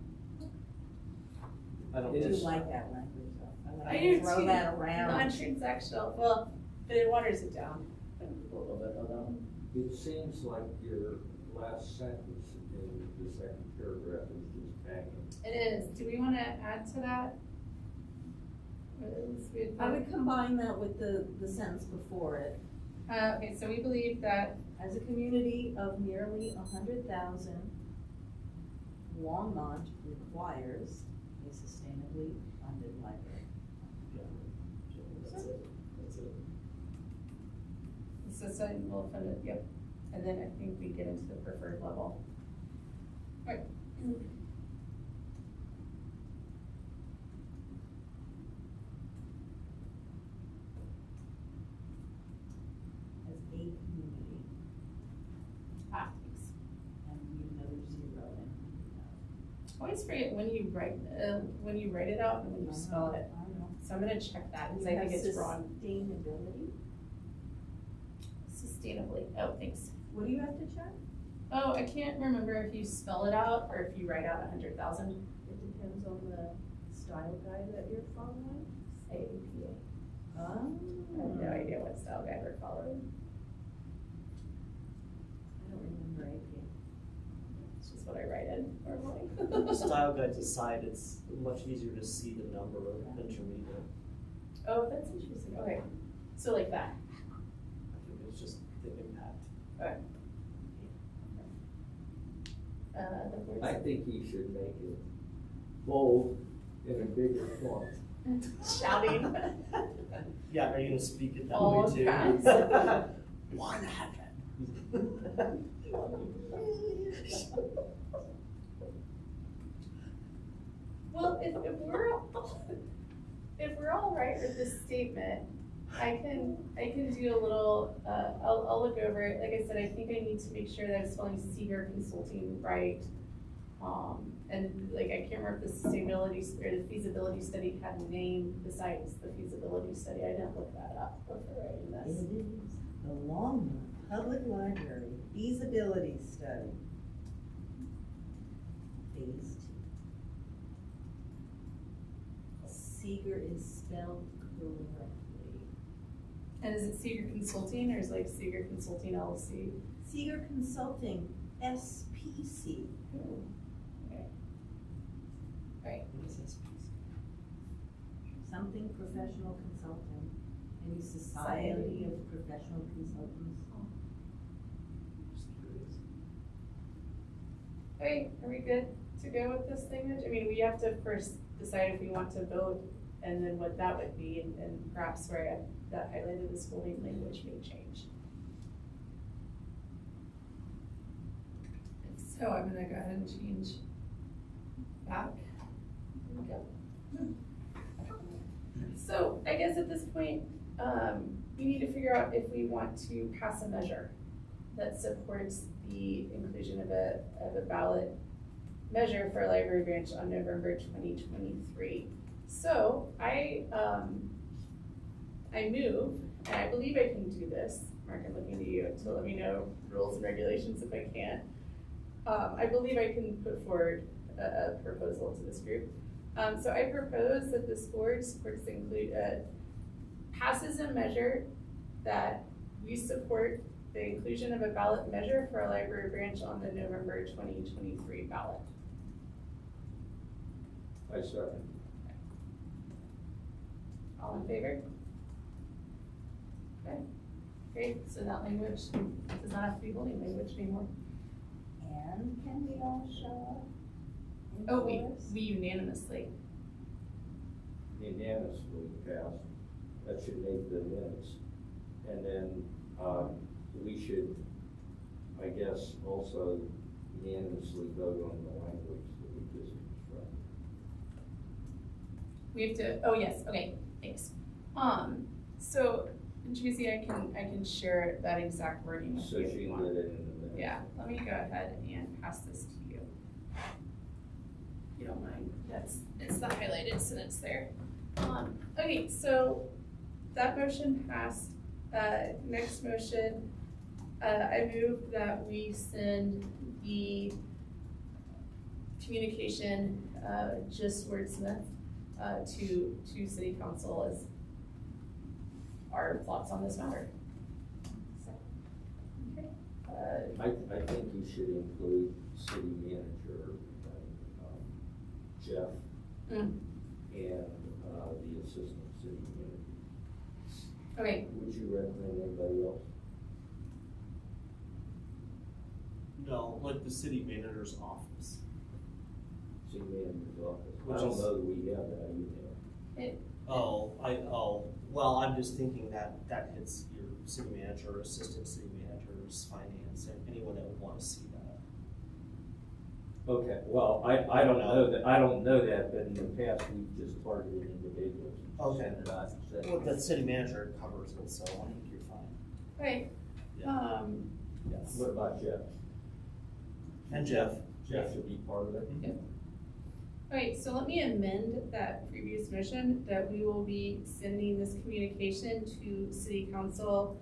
I don't
I do
It's-
like that language though.
I
I
do
like to throw
too.
that around.
Non-transactional, well, but it waters it down a little bit, although.
It seems like your last sentence in the second paragraph is just banging.
It is, do we wanna add to that?
I would combine that with the sentence before it.
Okay, so we believe that,
As a community of nearly 100,000, Longmont requires a sustainably funded library.
That's it, that's it.
sustainable funded, yep, and then I think we get into the preferred level. Alright.
As a community,
Thanks.
and we need another zero in.
I always forget when you write it out and when you spell it,
I know.
so I'm gonna check that, because
You
I
have
think it's wrong.
Sustainability,
Sustainably, oh, thanks.
what do you have to check?
Oh, I can't remember if you spell it out or if you write out 100,000.
It depends on the style guide that you're following.
APA.
Oh.
I have no idea what style guide we're following.
I don't remember AP.
It's just what I write in normally.
The style guide's aside, it's much easier to see the number than to read it.
Oh, that's interesting, okay, so like that.
I think it's just the impact.
The words-
I think he should make it bold in a bigger font.
Shouting.
Yeah, are you gonna speak it that
All
way too?
caps.
100.
Well, if we're all right with this statement, I can do a little, I'll look over it. Like I said, I think I need to make sure that I'm spelling Seeger Consulting right. And like, I can't remember if the sustainability or the feasibility study had a name besides the feasibility study. I didn't look that up before writing
It
this.
is the Longmont Public Library feasibility study. Phase 2. Seeger is spelled correctly.
And is it Seeger Consulting or is it like Seeger Consulting LLC?
Seeger Consulting, SPC.
Okay. Right.
What is this piece?
Something professional consulting. Maybe Society of Professional Consultants.
Just curious.
Okay, are we good to go with this language? I mean, we have to first decide if we want to vote and then what that would be, and perhaps where that highlighted as holding language may change. So I'm gonna go ahead and change back. There we go. So I guess at this point, we need to figure out if we want to pass a measure that supports the inclusion of a ballot measure for a library branch on November 2023. So I move, and I believe I can do this. Mark, I'm looking to you to let me know rules and regulations if I can't. I believe I can put forward a proposal to this group. So I propose that this board supports passes a measure that we support the inclusion of a ballot measure for a library branch on the November 2023 ballot.
I second.
All in favor? Okay, great, so that language does not have to be holding language anymore.
And can we all show up? in
Oh, we
chorus?
unanimously.
Unanimously passed. That should make the minutes. And then, we should, I guess, also unanimously vote on the language that we just constructed.
We have to, oh yes, okay, thanks. So Tracy, I can share that exact wording with
So
you if
she
you
did
want.
it in the minutes.
Yeah, let me go ahead and pass this to you. If you don't mind. it's the highlighted sentence there. Okay, so that motion passed. Next motion, I move that we send the communication, just wordsmith, to city council as our thoughts on this matter. Okay.
I think you should include city manager, Jeff,
Mm.
and, the assistant city manager.
Okay,
Would you recommend anybody else?
No, like the city manager's office.
City manager's office? I
Which
don't
is-
know that we have that email.
Well, I'm just thinking that hits your city manager, assistant city managers, finance, and anyone that would wanna see that.
Okay, well, I don't know that, but in the past, we've just targeted individuals.
Okay.
Not
Well, the city manager covers it, so I think you're fine.
okay,
Yeah. Yes.
What about Jeff?
And Jeff.
Jeff should be part of it?
okay, so let me amend that previous motion that we will be sending this communication to city council,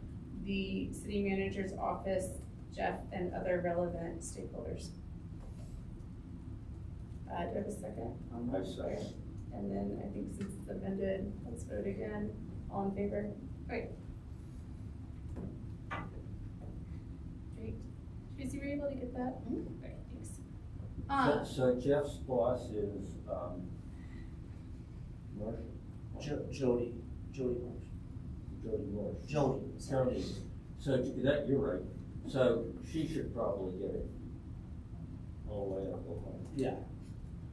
the city manager's office, Jeff, and other relevant stakeholders. Do I have a second on that?
I second.
And then I think since it's amended, let's vote again. All in favor? Great. Great. Tracy, were you able to get that? Great, thanks.
So Jeff's boss is, Marsh,
Jody Marsh.
Jody Marsh.
Jody.
So that, you're right. So she should probably get it all the way up.
Yeah.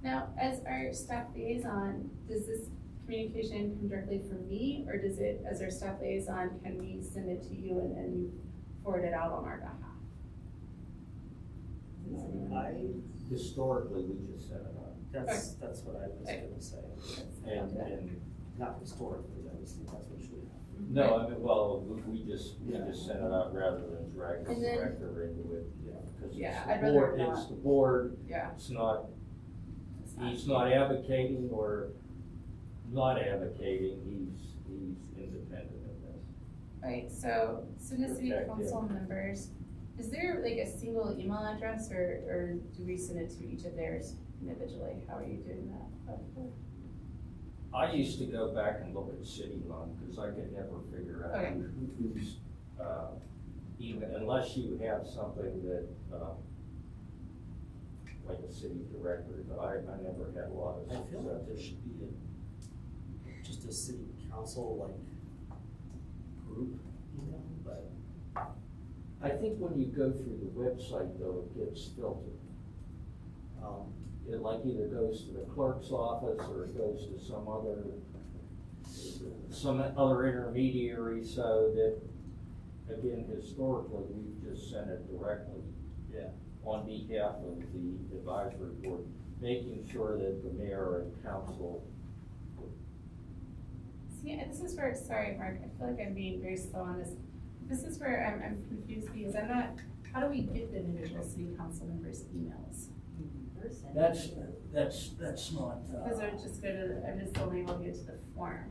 Now, as our staff liaison, does this communication come directly from me, or does it, as our staff liaison, can we send it to you and then you forward it out on our behalf?
Historically, we just set it up.
That's what I was gonna say.
And,
Not historically, I just think that's what should happen.
no, I mean, well, we just set it up rather than drag the
And then-
director into it.
Yeah.
Because
Yeah,
it's
I'd
the
rather
board,
not.
it's the board,
Yeah.
it's not, he's not advocating or not advocating, he's independent of this.
Alright, so to city
Okay,
council members, is there like a single email address or do we send it to each of theirs individually? How are you doing that?
I used to go back and look at city line, because I could never figure out
Okay.
who's, even, unless you have something that, like a city director, but I never had a lot of
I
success.
feel like there should be just a city council like group email, but
I think when you go through the website though, it gets filtered. It like either goes to the clerk's office or it goes to some other intermediary, so that, again, historically, we've just sent it directly.
Yeah.
On behalf of the advisory board, making sure that the mayor and council.
See, this is where, sorry, Mark, I feel like I'm being very slow on this. This is where I'm confused because I'm not, how do we get the individual city council members' emails?
That's not,
Because I would just go to, I'm just only able to get to the form.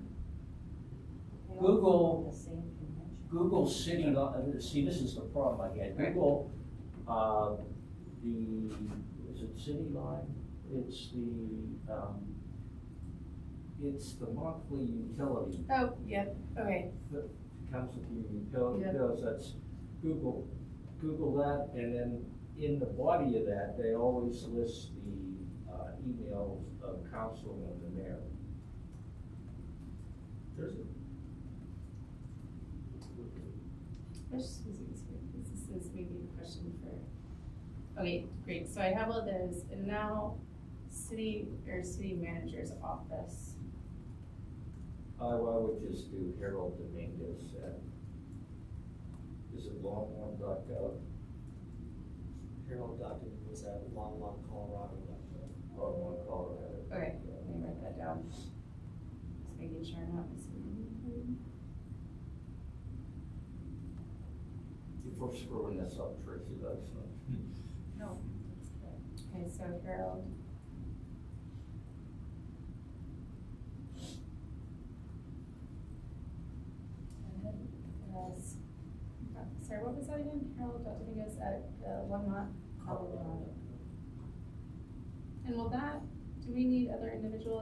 Google-
The same convention.
Google City, see, this is the problem I had.
Right.
Google, is it City Line? It's the monthly utility,
Oh, yep, okay,
council utility
Yeah.
bills, that's Google that, and then in the body of that, they always list the emails of council and the mayor.
there's
this is maybe a question for, okay, great, so I have all those, and now city manager's office.
I would just do Harold Dominguez at, is it longhorn.gov?
Harold document was at Colorado.
Longhorn, Colorado.
Okay, let me write that down. Just making sure I'm not missing anything.
If we're screwing this up, Tracy, that's not.
No.
Okay, so Harold.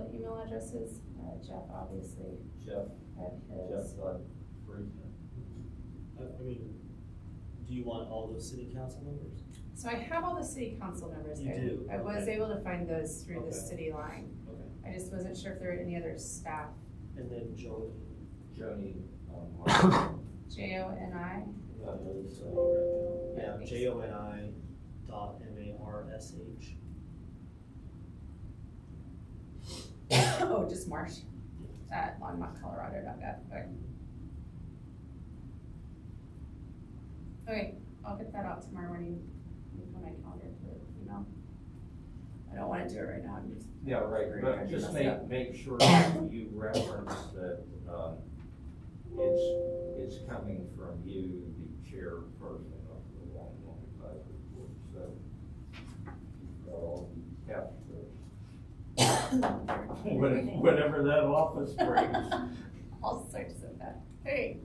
official email addresses. Jeff obviously
Jeff,
had
Jeff,
his.
Friedman.
I mean, do you want all those city council members?
So I have all the city council members.
You do,
I was
okay.
able to find those through the
Okay.
city line.
Okay.
I just wasn't sure if there were any other staff.
And then Joni.
Joni,
Joni.
Yeah, JONI dot MARSH.
Oh, just Marsh at longmontcolorado.gov. Okay, I'll get that out tomorrow morning. Let me put my calendar to email. I don't wanna do it right now, I'm just.
Yeah, right,
Great,
but
I
just
messed up.
make sure that you reference that, it's coming from you, the chairperson of the Longmont Advisory Board, so you've got all the captures. Whatever that office brings.
All sorts of that. Okay,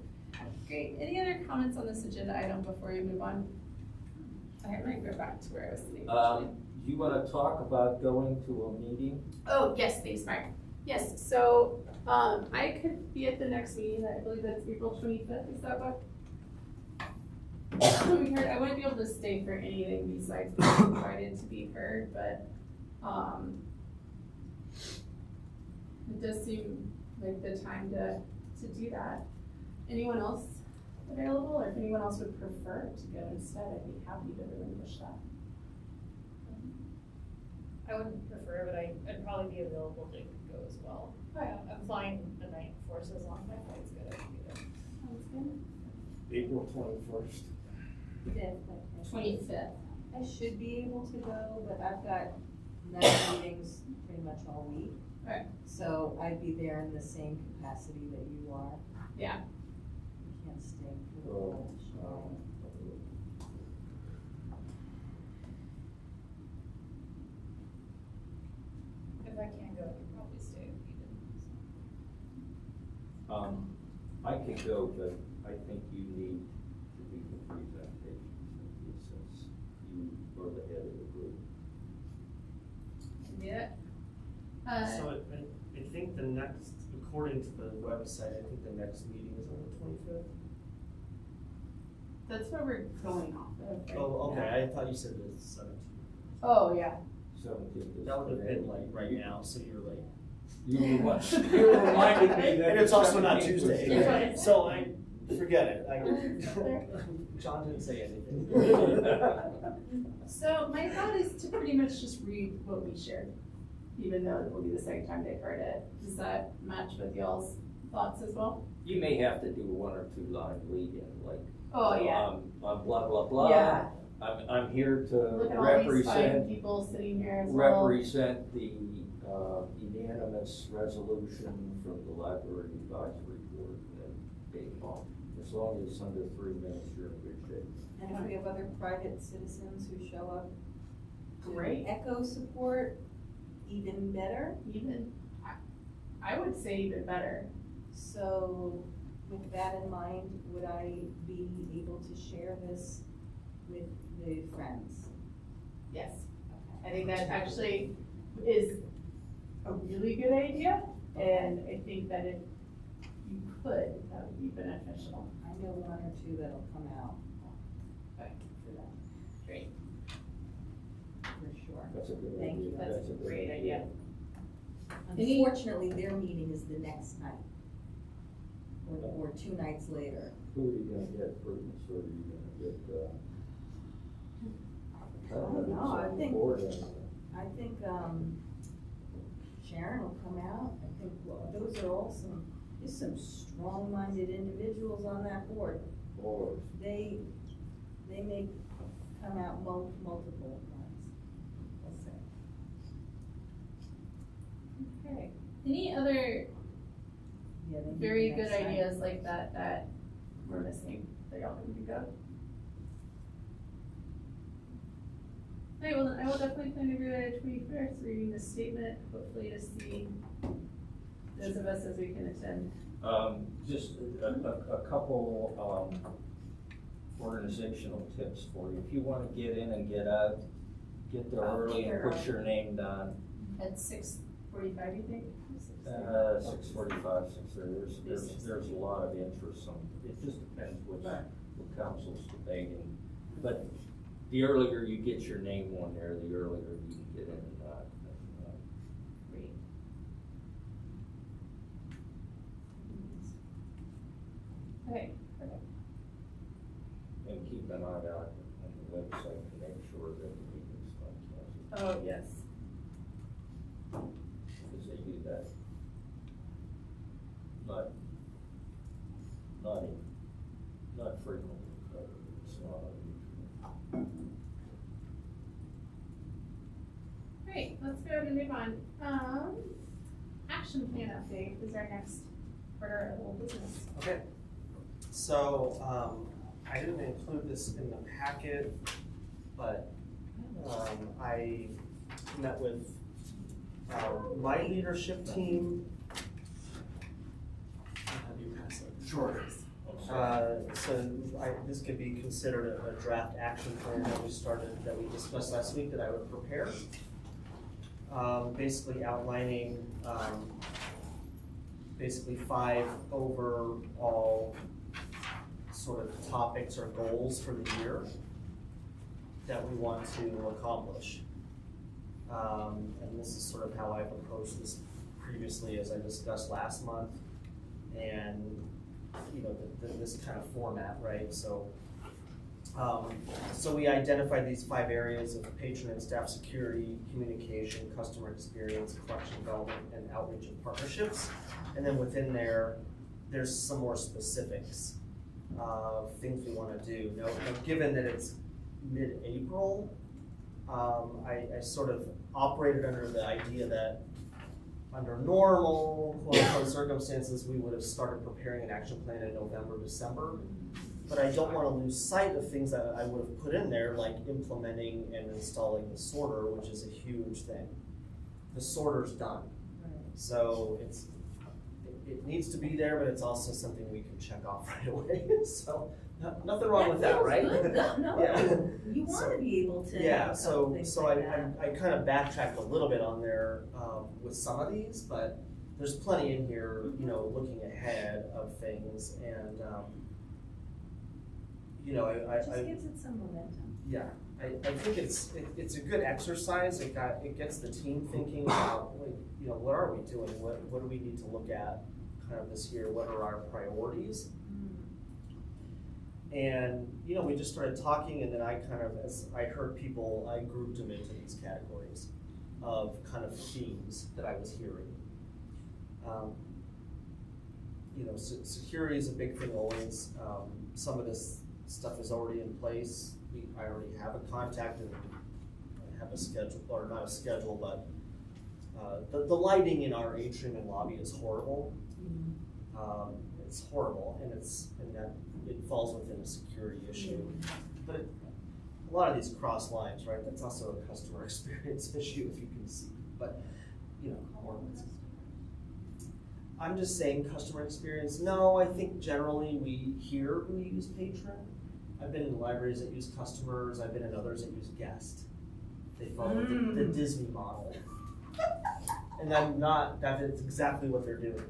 great. Any other comments on this agenda item before we move on? I might go back to where I was sitting.
Do you wanna talk about going to a meeting?
Oh, yes, thanks, Mark. Yes, so, I could be at the next meeting, I believe that's April 25th, is that what? We heard, I wouldn't be able to stay for anything besides being invited to be heard, but, it does seem like the time to do that. Anyone else available, or if anyone else would prefer to go instead, I'd be happy to relinquish that.
I wouldn't prefer, but I'd probably be available to go as well. I'm flying the night before, so as long as my flight's good, I can be there.
Sounds good.
April 21st.
25th.
I should be able to go, but I've got night meetings pretty much all week.
Right.
So I'd be there in the same capacity that you are.
Yeah.
I can't stay for the
So,
whole
If I can't go, I can probably stay if needed.
I can go, but I think you need to do the presentation, since you are the head of the group.
Yeah.
So I think the next, according to the website, I think the next meeting is on the 25th.
That's what we're going off of. Right
Oh, okay,
now.
I thought you said it was 17th.
Oh, yeah.
17th is
That would have
today.
been like right now, so you're late.
You reminded me that.
And it's also not
17th was
Tuesday,
today.
so I, forget it. John didn't say anything.
So my thought is to pretty much just read what we shared, even though it will be the second time they've heard it. Does that match with y'all's thoughts as well?
You may have to do a 1 or 2 line lead in, like.
Oh, yeah.
Blah, blah, blah.
Yeah.
I'm here to
Look at all these fine
represent,
people sitting here as well.
represent the, unanimous resolution from the Library Advisory Board and date on. As long as it's under 3 minutes, you're in good shape.
And if we have other private citizens who show up to
Great.
echo support, even better.
Even, I would say even better.
So with that in mind, would I be able to share this with the friends?
Yes.
Okay.
I think that actually is a really good idea, and I think that if you could, that would be beneficial.
I know 1 or 2 that'll come out
Okay, for that. Great.
for sure.
That's a good
Thank
idea.
you.
That's a
good
great idea. Any-
Unfortunately, their meeting is the next night. Or 2 nights later.
Who are you gonna get, Prudence, or are you gonna get,
I don't know, I think-
board in?
I think, Sharon will come out. I think, well, those are all there's some strong-minded individuals on that board.
Or,
They may come out multiple ones. We'll see.
Okay. Any other
Yeah, they meet
very
the
good
next night.
ideas like that that we're missing, that y'all can think of? Okay, well, then I will definitely plan to be there at 21st, reading the statement, hopefully to see those of us as we can attend.
just a couple, organizational tips for you. If you wanna get in and get out, get there early and put your name down.
At 6:45 6:45, you think?
6:45, 6:30, there's a lot of interest on, it just depends what council's debating. But the earlier you get your name on there, the earlier you can get in and not.
Great. Okay, perfect.
And keep an eye out on the website to make sure that the meeting's not canceled,
Oh, yes.
because they do that. Not frequently, but it's not unusual.
Great, let's go ahead and move on. Action plan update is our next order of old business.
Okay, so, I didn't include this in the packet, but, I met with, my leadership team. Have you pass it? Sure. So this could be considered a draft action plan that we discussed last week that I would prepare. Basically outlining, basically 5 overall sort of topics or goals for the year that we want to accomplish. And this is sort of how I've approached this previously, as I discussed last month, and this kind of format, right? So, so we identified these 5 areas of patron and staff security, communication, customer experience, collection development, and outreach and partnerships. And then within there's some more specifics of things we want to do. Now, given that it's mid-April, I sort of operated under the idea that under normal quote-unquote circumstances, we would have started preparing an action plan in November, December. But I don't want to lose sight of things that I would have put in there, like implementing and installing the sorter, which is a huge thing. The sorter's done. So it needs to be there, but it's also something we can check off right away. So nothing wrong with that, right?
Good. No,
Yeah.
You want to be able to.
Yeah,
have
so
things
so
like
I
that.
kind of backtracked a little bit on there with some of these, but there's plenty in here, looking ahead of things, and
It just gives it some momentum.
yeah, I think it's a good exercise. It gets the team thinking about, what are we doing? What do we need to look at kind of this year? What are our priorities? And, we just started talking, and then I kind of, as I heard people, I grouped them into these categories of kind of themes that I was hearing. Security is a big thing always. Some of this stuff is already in place. I already have a contact and I have a schedule, or not a schedule, but the lighting in our atrium and lobby is horrible. It's horrible, and that it falls within a security issue. But a lot of these cross lines, right? That's also a customer experience issue, if you can see. But I'm just saying customer experience. No, I think generally we use patron. I've been in libraries that use customers. I've been in others that use guest. They follow the Disney model. And that is exactly what they're doing.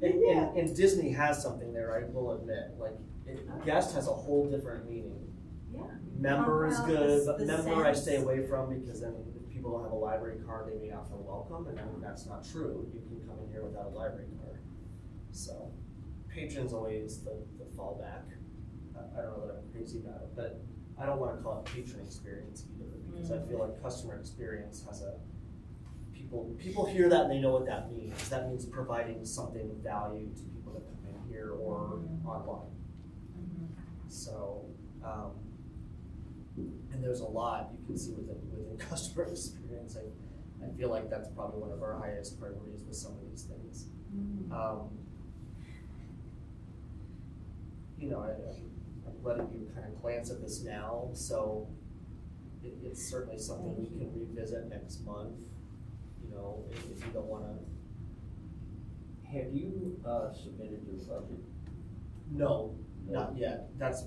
And Disney has something there, I will admit. Guest has a whole different meaning.
Yeah.
Member is good, but
The
member I
sense.
stay away from, because then if people don't have a library card, they may not feel welcome, and that's not true. You can come in here without a library card. So, patron's always the fallback. I don't know that I'm crazy about it, but I don't want to call it patron experience either, because I feel like customer experience has people hear that and they know what that means. That means providing something of value to people that come in here or online. So, and there's a lot you can see within customer experience. I feel like that's probably one of our highest priorities with some of these things. I'm letting you kind of glance at this now, so it's certainly something we can revisit next month. If you don't want to.
Have you submitted your budget?
No, not yet. That's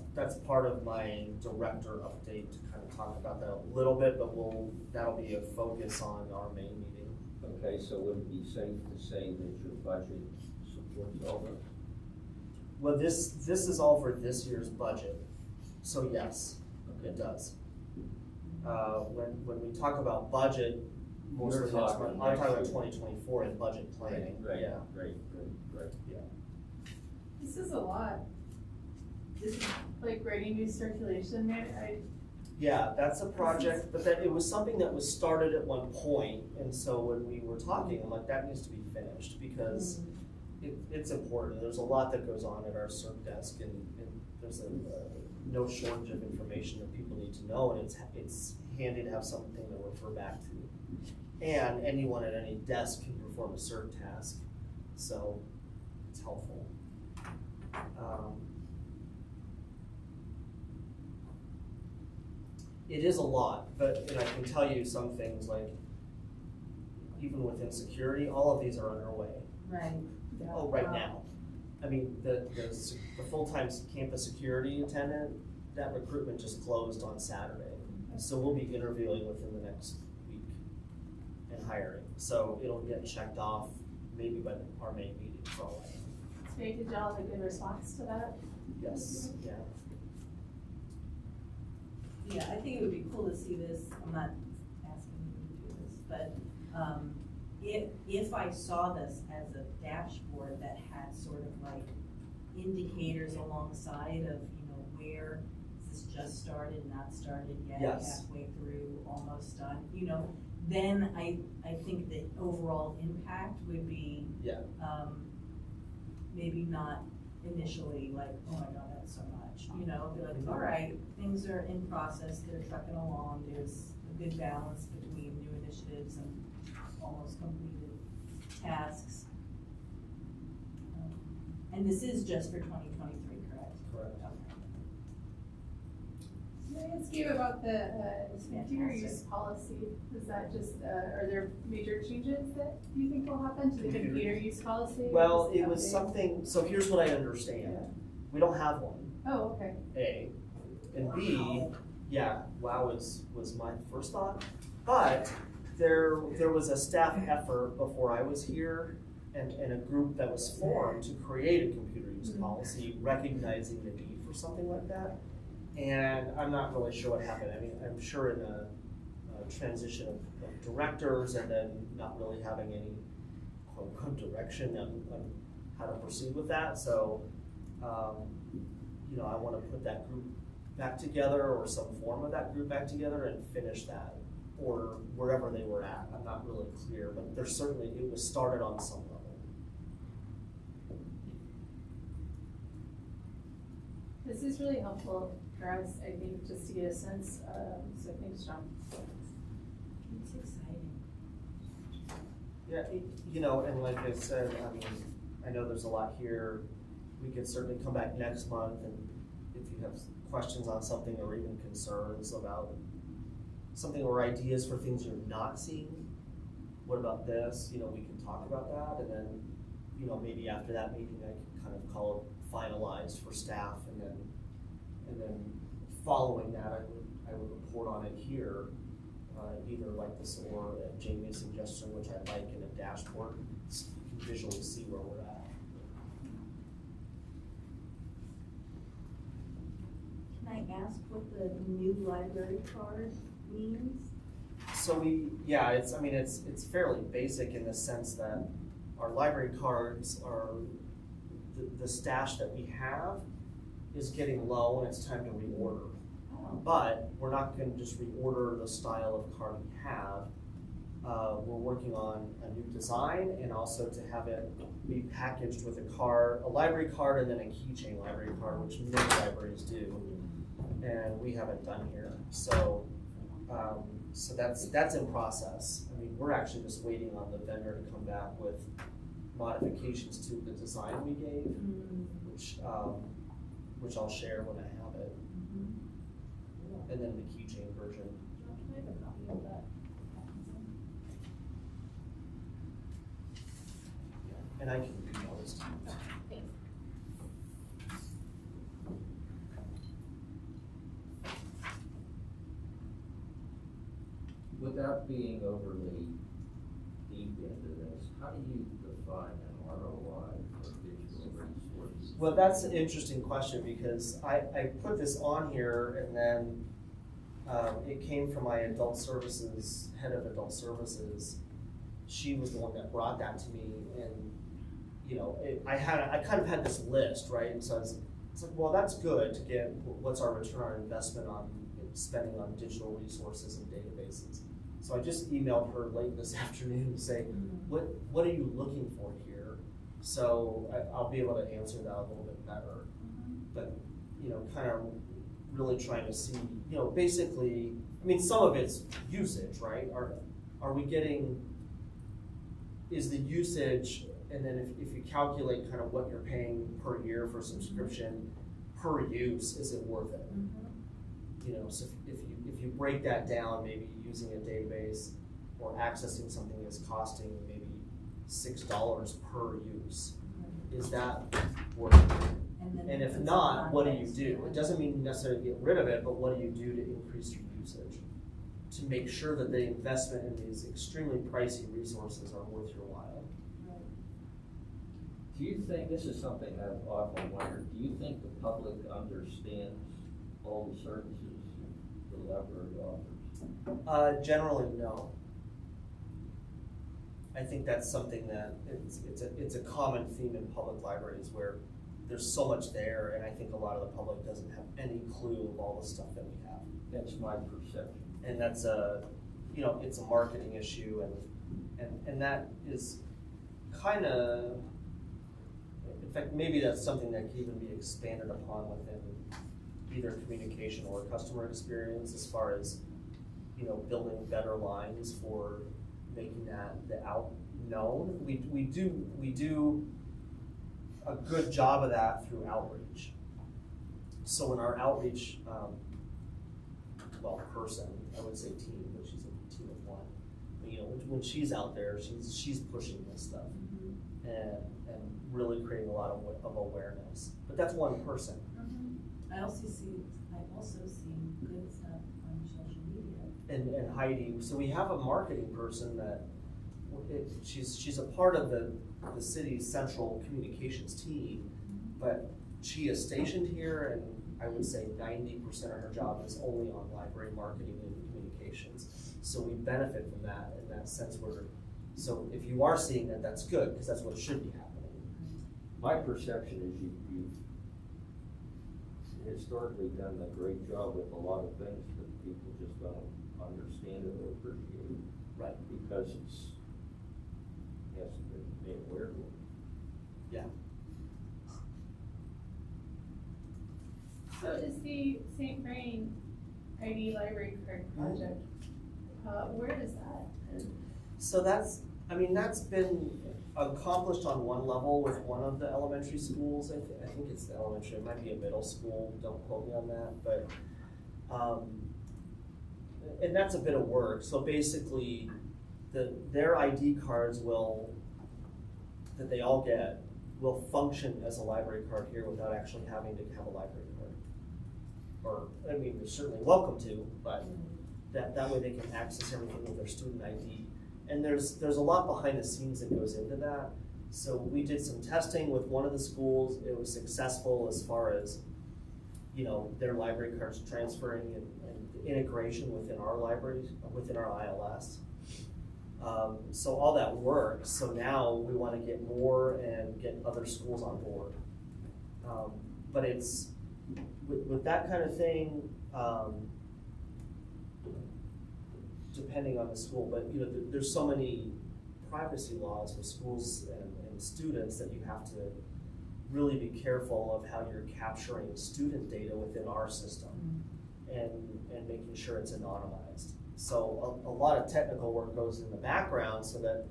part of my director update to kind of talk about that a little bit, but that'll be a focus on our main meeting.
Okay, so would it be safe to say that your budget supports all this?
Well, this is all for this year's budget, so yes, it does. When we talk about budget, most
You're
of the next
talking
month, I'm talking about
next year.
2024 in budget planning,
Right,
yeah.
right.
This is a lot. This is like writing new circulation, man,
Yeah, that's a project, but that, it was something that was started at one point, and so when we were talking, I'm like, that needs to be finished, because it's important, there's a lot that goes on at our CERT desk, and there's no shortage of information that people need to know, and it's handy to have something to refer back to. And anyone at any desk can perform a CERT task, so it's helpful. It is a lot, and I can tell you some things, like, even within security, all of these are underway.
Right.
Oh, right now. I mean, the full-time campus security attendant, that recruitment just closed on Saturday. So we'll be interviewing within the next week and hiring. So it'll get checked off maybe by our May meeting for all I know.
so did y'all have a good response to that?
Yes, yeah.
Yeah, I think it would be cool to see this, I'm not asking you to do this, but, if I saw this as a dashboard that had sort of like indicators alongside of, where is this just started, not started yet,
Yes.
halfway through, almost done, then I think the overall impact would be,
Yeah.
maybe not initially like, oh my God, that's so much, be like, all right, things are in process, they're trucking along, there's a good balance between new initiatives and almost completed tasks. And this is just for 2023, correct?
Correct.
Can I ask you about the computer use
Fantastic.
policy? Is that just, are there major changes that you think will happen to the computer use policy?
Well,
Just
it was
update?
something, so here's what I understand. We don't have one,
Oh, okay.
A. And B, yeah, WOW was my first thought. But there was a staff effort before I was here, and a group that was formed to create a computer use policy, recognizing the need for something like that. And I'm not really sure what happened. I mean, I'm sure in a transition of directors and then not really having any quote unquote direction on how to proceed with that. So, I want to put that group back together, or some form of that group back together, and finish that, or wherever they were at. I'm not really clear, but there's certainly, it was started on some level.
This is really helpful for us, I think, just to get a sense, so thanks, John.
It's exciting.
Yeah, and like I said, I mean, I know there's a lot here. We could certainly come back next month, and if you have questions on something, or even concerns about something, or ideas for things you're not seeing, what about this, we can talk about that, and then, maybe after that meeting, I can kind of call it finalized for staff, and then following that, I would report on it here, either like this or Jamie's suggestion, which I like, in a dashboard, so you can visually see where we're at.
Can I ask what the new library card means?
So it's fairly basic in the sense that our library cards are, the stash that we have is getting low, and it's time to reorder.
Oh,
But we're not gonna just reorder the style of card we have. We're working on a new design, and also to have it be packaged with a library card, and then a keychain library card, which many libraries do, and we haven't done here. So that's in process. I mean, we're actually just waiting on the vendor to come back with modifications to the design we gave, which I'll share when I have it, and then the keychain version.
Can I have a copy of that?
And I can email this to you.
Thanks.
Without being overly deep How do you define an ROI for digital resources?
Well, that's an interesting question because I put this on here and then it came from my adult services, head of adult services. She was the one that brought that to me, and you know, I kind of had this list, right? And so it's like, well, that's good to get what's our return on investment on spending on digital resources and databases. So I just emailed her late this afternoon to say, what are you looking for here? So I'll be able to answer that a little bit better. But, you know, kind of really trying to see, you know, basically, I mean, some of it's usage, right? Are we getting, is the usage, and then if you calculate kind of what you're paying per year for subscription, per use, is it worth it? You know, so if you break that down, maybe using a database or accessing something that's costing maybe $6 per use, is that worth it? And if not, what do you do? It doesn't mean necessarily get rid of it, but what do you do to increase your usage? To make sure that the investment in these extremely pricey resources are worth your while.
Do you think, this is something I've often wondered, do you think the public understands all the services the library offers?
Generally, no. I think that's something that it's a common theme in public libraries where there's so much there, and I think a lot of the public doesn't have any clue of all the stuff that we have.
That's my perception.
And that's you know, it's a marketing issue, and that is kind of, in fact, maybe that's something that can even be expanded upon within either communication or customer experience, as far as, you know, building better lines for making that the out known. We do a good job of that through outreach. So in our outreach, person, I would say team, but she's a team of one. But, you know, when she's out there, she's pushing this stuff and really creating a lot of awareness. But that's one person.
I also see good stuff on social media.
And Heidi, so we have a marketing person that she's a part of the city's central communications team, but she is stationed here, and I would say 90% of her job is only on library marketing and communications. So we benefit from that in that sense. So if you are seeing that, that's good, because that's what should be happening.
My perception is you've historically done a great job with a lot of things that people just don't understand it or appreciate.
Right.
Because it's hasn't been made aware of it.
Yeah.
So is the St. Vrain ID library card project, where is that?
So that's been accomplished on one level with one of the elementary schools. I think it's the elementary, it might be a middle school, don't quote me on that, but, and that's a bit of work. So basically, their ID cards that they all get, will function as a library card here without actually having to have a library card. Or, I mean, they're certainly welcome to, but that way they can access everything with their student ID. And there's a lot behind the scenes that goes into that. So we did some testing with one of the schools. It was successful as far as, you know, their library cards transferring and the integration within our libraries, within our ILS. So all that works. So now we want to get more and get other schools on board. But it's, with that kind of thing, depending on the school, but you know, there's so many privacy laws with schools and students that you have to really be careful of how you're capturing student data within our system and making sure it's anonymized. So a lot of technical work goes in the background so that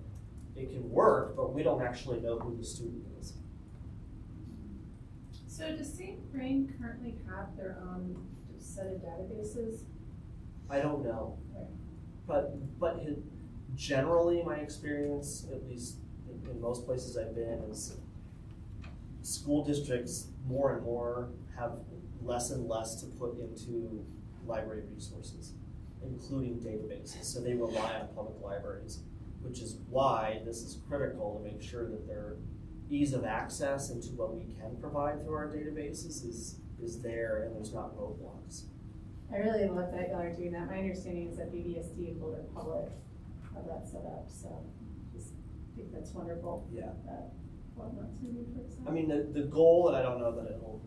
it can work, but we don't actually know who the student is.
So does St. Vrain currently have their own set of databases?
I don't know.
Right.
But generally, my experience, at least in most places I've been, is school districts more and more have less and less to put into library resources, including databases. So they rely on public libraries. which is why this is critical to make sure that their ease of access into what we can provide through our databases is there and there's not roadblocks.
I really love that y'all are doing that. My understanding is that BBSD and Boulder Public have that set up, so just think that's wonderful.
Yeah.
What not to do, for example.
I mean, the goal, and I don't know that it'll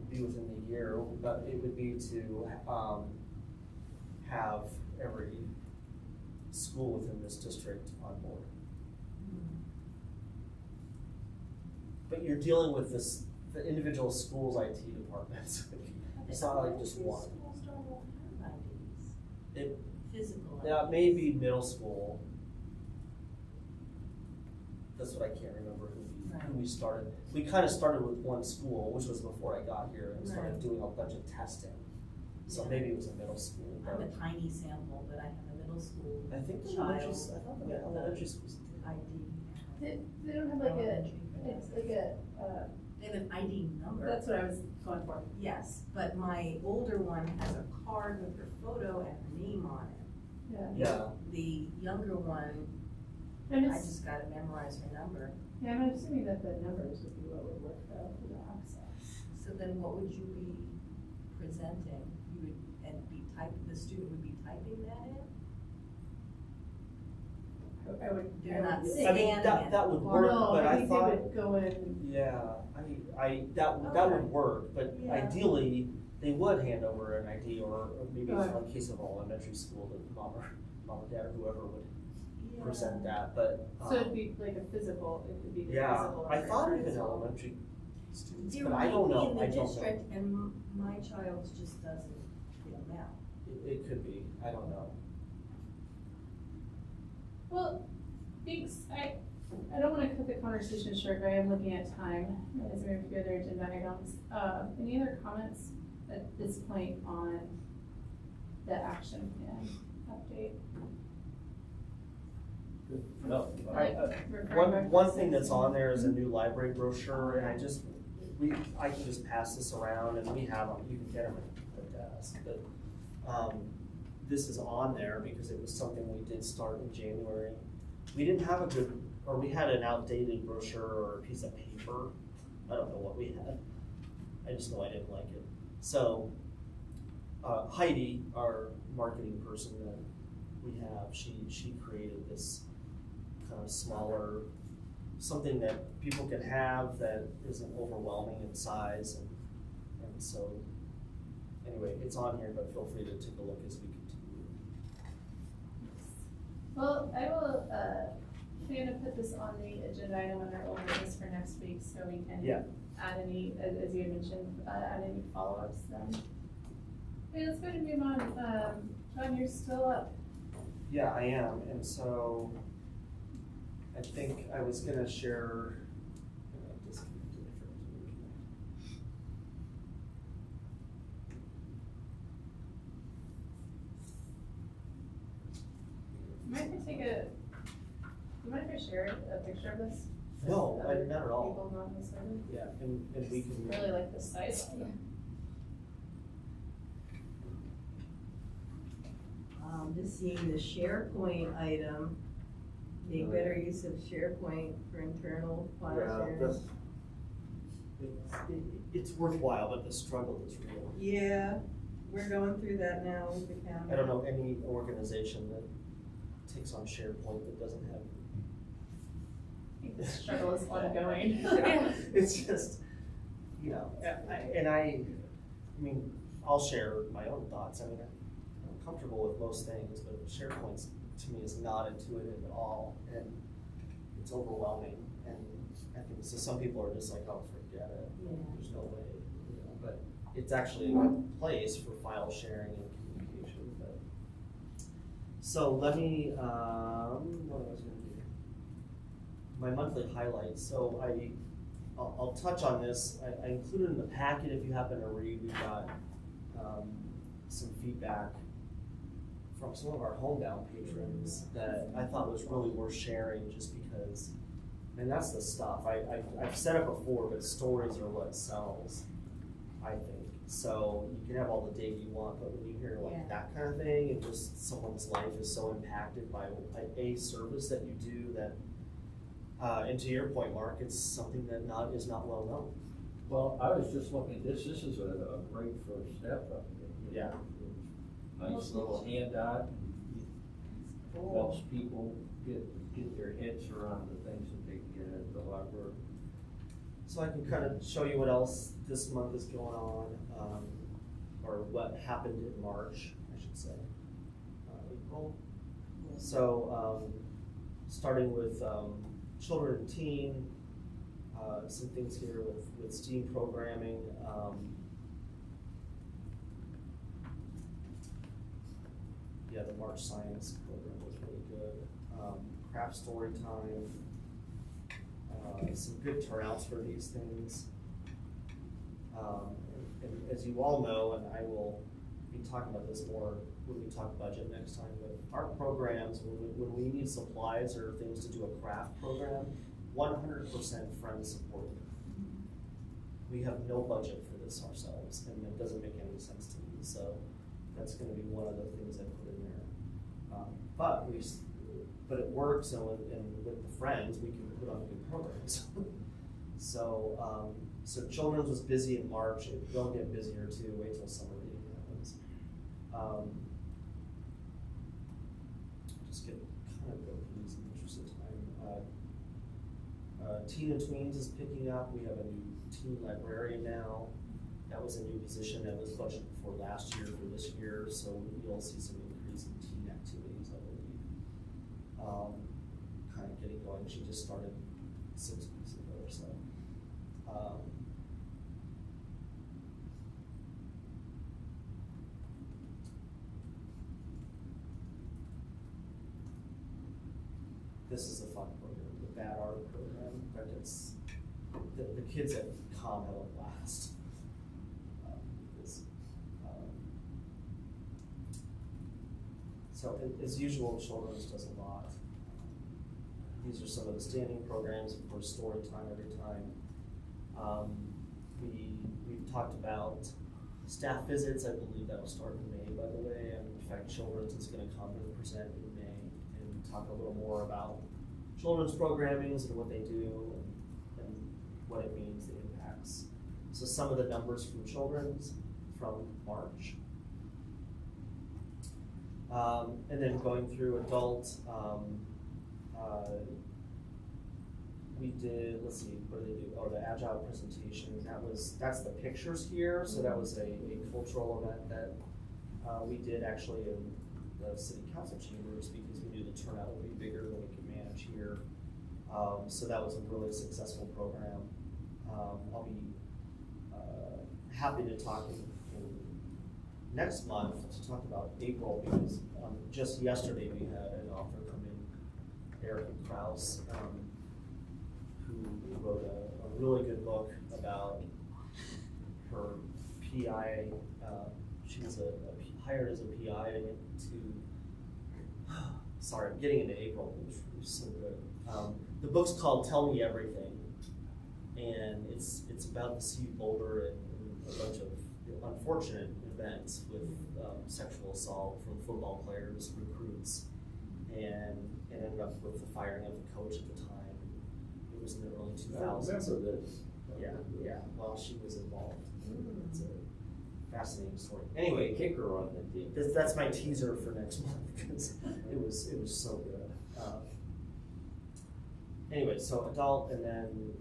be within the year, but it would be to have every school within this district on board. But you're dealing with the individual school's IT departments. It's not like just one.
Schools don't have IDs.
It,
Physical
yeah,
IDs.
maybe middle school. That's what I can't remember who we started. We kind of started with one school, which was before I got here, and started
Right.
doing a bunch of testing. So
Yeah.
maybe it was a middle school.
I'm a
But
tiny sample, but I have a middle school
I think the
child
elementary, I thought the elementary schools did.
ID.
They don't have like a,
Elementary.
it's like a,
They have an ID number.
that's what I was going for.
Yes, but my older one has a card with her photo and her name on it.
Yeah.
Yeah,
The younger one,
I'm
I
just,
just gotta memorize her number.
yeah, I'm assuming that the numbers would be what would work though for the access.
So then what would you be presenting? You would, and be the student would be typing that in?
I would.
They're not
I mean,
scanning it.
that would
Or
work,
no,
but
I
I
think
thought.
they would go in,
Yeah, that
Okay.
would work, but
Yeah.
ideally, they would hand over an ID or maybe
Right.
in the case of elementary school, that mom or dad or whoever would
Yeah.
present that, but.
so it'd be like a physical, it could be the
Yeah,
physical.
I
record
thought
as
even
well.
elementary students,
There
but I don't
might
know,
be in
I
the
don't know.
district, and my child just doesn't feel now.
It could be, I don't know.
Well, thanks, I don't wanna cut the conversation short, but I am looking at time as we move through other agenda items. Any other comments at this point on the action plan update?
No,
One thing that's on there is a new library brochure, and I can just pass this around, and we have them, you can get them at the desk, but, this is on there because it was something we did start in January. We didn't have we had an outdated brochure or a piece of paper, I don't know what we had, I just know I didn't like it. So, Heidi, our marketing person that we have, she created this kind of smaller, something that people can have that isn't overwhelming in size, and so, anyway, it's on here, but feel free to take a look as we continue.
Well, I will, plan to put this on the agenda item on our old business for next week, so we can
Yeah.
add any, as you had mentioned, add any follow-ups then. Okay, let's go ahead and move on. John, you're still up.
Yeah, I am, and so I think I was gonna share. Disconnected, I forgot to reconnect.
Mind if I take a, you mind if I share a picture of this?
No,
Other
not at all.
People not necessarily.
Yeah, and we can.
Really like this size.
Just seeing the SharePoint item, make better use of SharePoint for internal file sharing.
It's worthwhile, but the struggle is real.
Yeah, we're going through that now with the county.
I don't know any organization that takes on SharePoint that doesn't have.
I think the struggle is ongoing.
It's just, I mean, I'll share my own thoughts. I mean, I'm comfortable with most things, but SharePoint to me is not intuitive at all, and it's overwhelming. And I think so. Some people are just like, oh, forget it.
Yeah.
There's no way, But it's actually a good place for file sharing and communication. But so let me. What was I going to do? My monthly highlights. So I'll touch on this. I included in the packet if you happen to read. We got some feedback from some of our homebound patrons that I thought was really worth sharing, just because, and that's the stuff. I've said it before, but stories are what sells, I think. So you can have all the data you want, but when you hear
Yeah.
like that kind of thing, and just someone's life is so impacted by a service that you do that, and to your point, Mark, it's something that is not well known.
Well, I was just looking at this is a great first step.
Yeah.
Nice little handout, helps people get their heads around the things that they can get at the library.
So I can kind of show you what else this month is going on, or what happened in March, I should say, April. So, starting with children and teen, some things here with STEAM programming. Yeah, the March Science program was really good. Craft story time. Some good turnouts for these things. And as you all know, and I will be talking about this more when we talk budget next time, but our programs, when we need supplies or things to do a craft program, 100% friend supported. We have no budget for this ourselves, and it doesn't make any sense to me, so that's gonna be one of the things I put in there. But it works, and with the friends, we can put on good programs. So, so children's was busy in March. They'll get busier too. Wait till summer reading happens. Just get kind of go through these in the interest of time. Teen and tweens is picking up. We have a new teen librarian now. That was a new position that was budgeted for last year for this year, so you'll see some increase in teen activities, I believe. Kind of getting going. She just started 6 weeks ago or so. This is a fun program, the Bad Art program, but it's, the kids at COM have a blast. So as usual, Children's does a lot. These are some of the standing programs, of course, story time every time. We've talked about staff visits. I believe that will start in May, by the way. And in fact, Children's is going to come and present in May and talk a little more about children's programmings and what they do and what it means, the impacts. So some of the numbers from Children's from March. And then going through adult, we did, let's see, what did they do? Oh, the Agile presentation, that's the pictures here. So that was a cultural event that we did actually in the city council chambers because we knew the turnout would be bigger than we could manage here. So that was a really successful program. I'll be happy to talk in next month to talk about April because just yesterday we had an author come in, Erica Krause, who wrote a really good book about her PI. She was hired as a PI sorry, I'm getting into April, which was so good. The book's called Tell Me Everything, and it's about the city of Boulder and a bunch of unfortunate events with sexual assault from football players, recruits, and it ended up with the firing of the coach at the time. It was in the early 2000s.
I remember this.
Yeah, well, she was involved. It's a fascinating story. Anyway,
Kicker on the team.
that's my teaser for next month because it was so good. Anyway, so adult, and then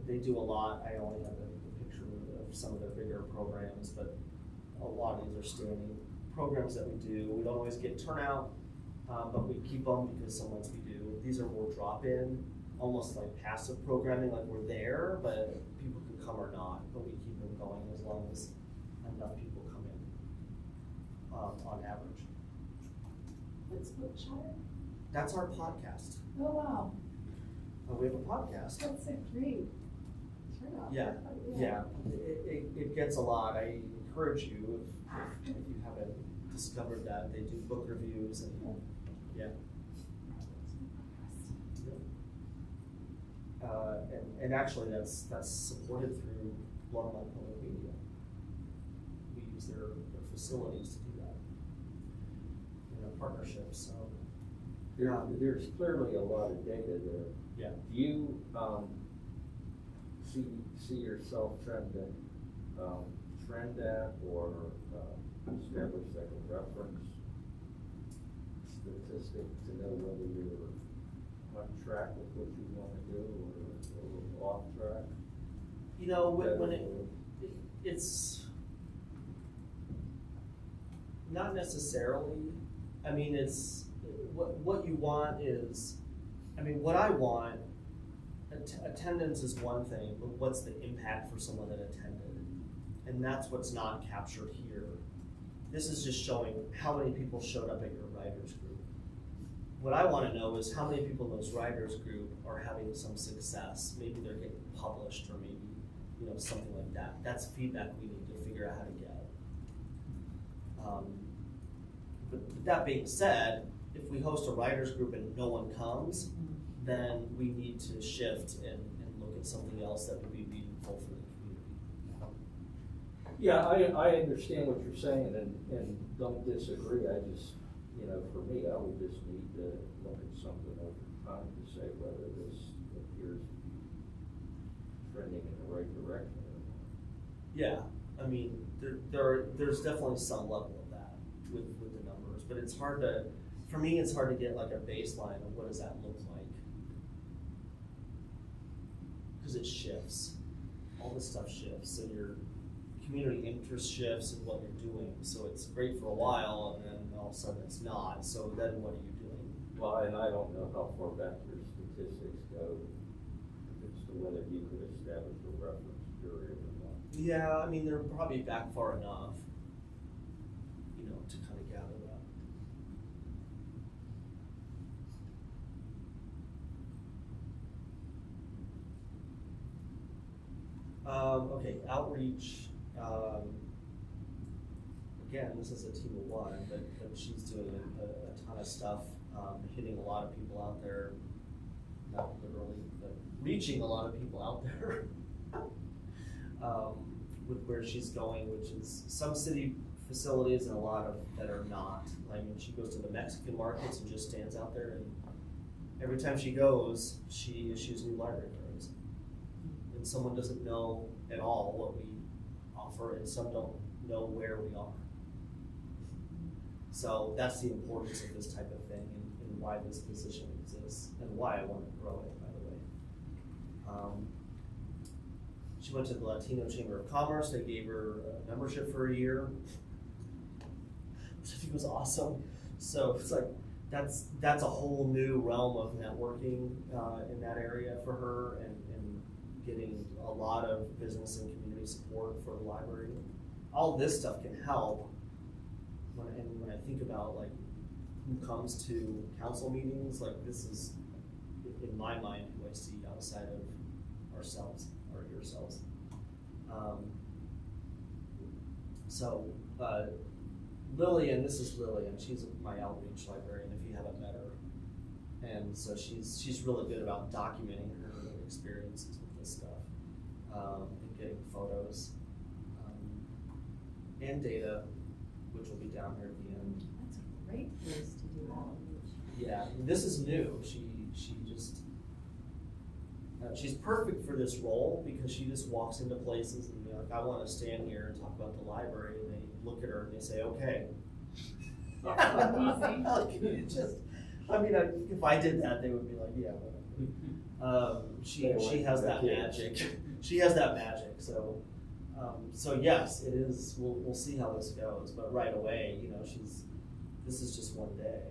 they do a lot. I only have a picture of some of their bigger programs, but a lot of these are standing programs that we do. We don't always get turnout, but we keep them because sometimes we do. These are more drop-in, almost like passive programming, like we're there, but people can come or not, but we keep them going as long as enough people come in, on average.
What's Bookshire?
That's our podcast.
Oh, wow.
We have a podcast.
That's a great turnout.
Yeah, it gets a lot. I encourage you, if you haven't discovered that, they do book reviews and, yeah. And actually that's supported through Longmont Public Media. use their facilities to do that in a partnership, so.
There's clearly a lot of data there.
Yeah.
Do you, see yourself trying to, trend that or, establish like a reference statistic to know whether you're on track with what you wanna do or off track?
You know, when it's not necessarily, I mean, it's, what you want is, I mean, what I want, attendance is one thing, but what's the impact for someone that attended? And that's what's not captured here. This is just showing how many people showed up at your writers group. What I wanna know is how many people in those writers group are having some success. Maybe they're getting published, or maybe, you know, something like that. That's feedback we need to figure out how to get. But that being said, if we host a writers group and no one comes, then we need to shift and look at something else that would be meaningful for the community.
Yeah, I understand what you're saying and don't disagree. I just, you know, for me, I would just need to look at something over time to say whether this appears to be trending in the right direction or not.
Yeah, I mean, there's definitely some level of that with the numbers, but it's hard to, for me, it's hard to get like a baseline of what does that look like. Because it shifts, all this stuff shifts, so your community interest shifts in what you're doing, so it's great for a while and then all of a sudden it's not, so then what are you doing?
Well, and I don't know how far back your statistics go as to whether you could establish a reference period or not.
Yeah, I mean, they're probably back far enough, you know, to kind of gather that. Okay, outreach. Again, this is a team of one, but she's doing a ton of stuff, hitting a lot of people out there, not literally, but reaching a lot of people out there with where she's going, which is some city facilities and a lot of that are not. I mean, she goes to the Mexican markets and just stands out there, and every time she goes, she issues new library cards. And someone doesn't know at all what we offer, and some don't know where we are. So that's the importance of this type of thing, and why this position exists, and why I want to grow it, by the way. She went to the Latino Chamber of Commerce. They gave her a membership for a year, which I think was awesome. So it's like, that's a whole new realm of networking in that area for her, and getting a lot of business and community support for the library. All this stuff can help when I think about like who comes to council meetings, like this is, in my mind, who I see outside of ourselves or yourselves. So Lillian, this is Lillian, she's my outreach librarian if you haven't met her. And so she's really good about documenting her experiences with this stuff, and getting photos, and data, which will be down here at the end.
That's a great place to do outreach.
Yeah, this is new. She just, she's perfect for this role because she just walks into places and like, I want to stand here and talk about the library, and they look at her and they say, okay. Easy. Just, I mean, if I did that, they would be like, yeah, whatever. She has that magic. She has that magic. So, so yes, it is. We'll see how this goes. But right away, you know, this is just one day.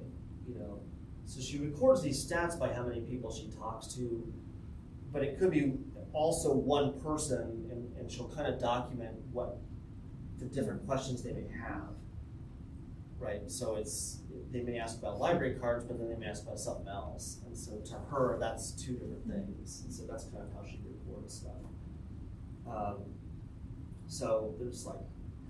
You know, so she records these stats by how many people she talks to, but it could be also one person, and she'll kind of document what the different questions they may have. Right. So they may ask about library cards, but then they may ask about something else. And so to her, that's two different things. And so that's kind of how she records stuff. So there's like,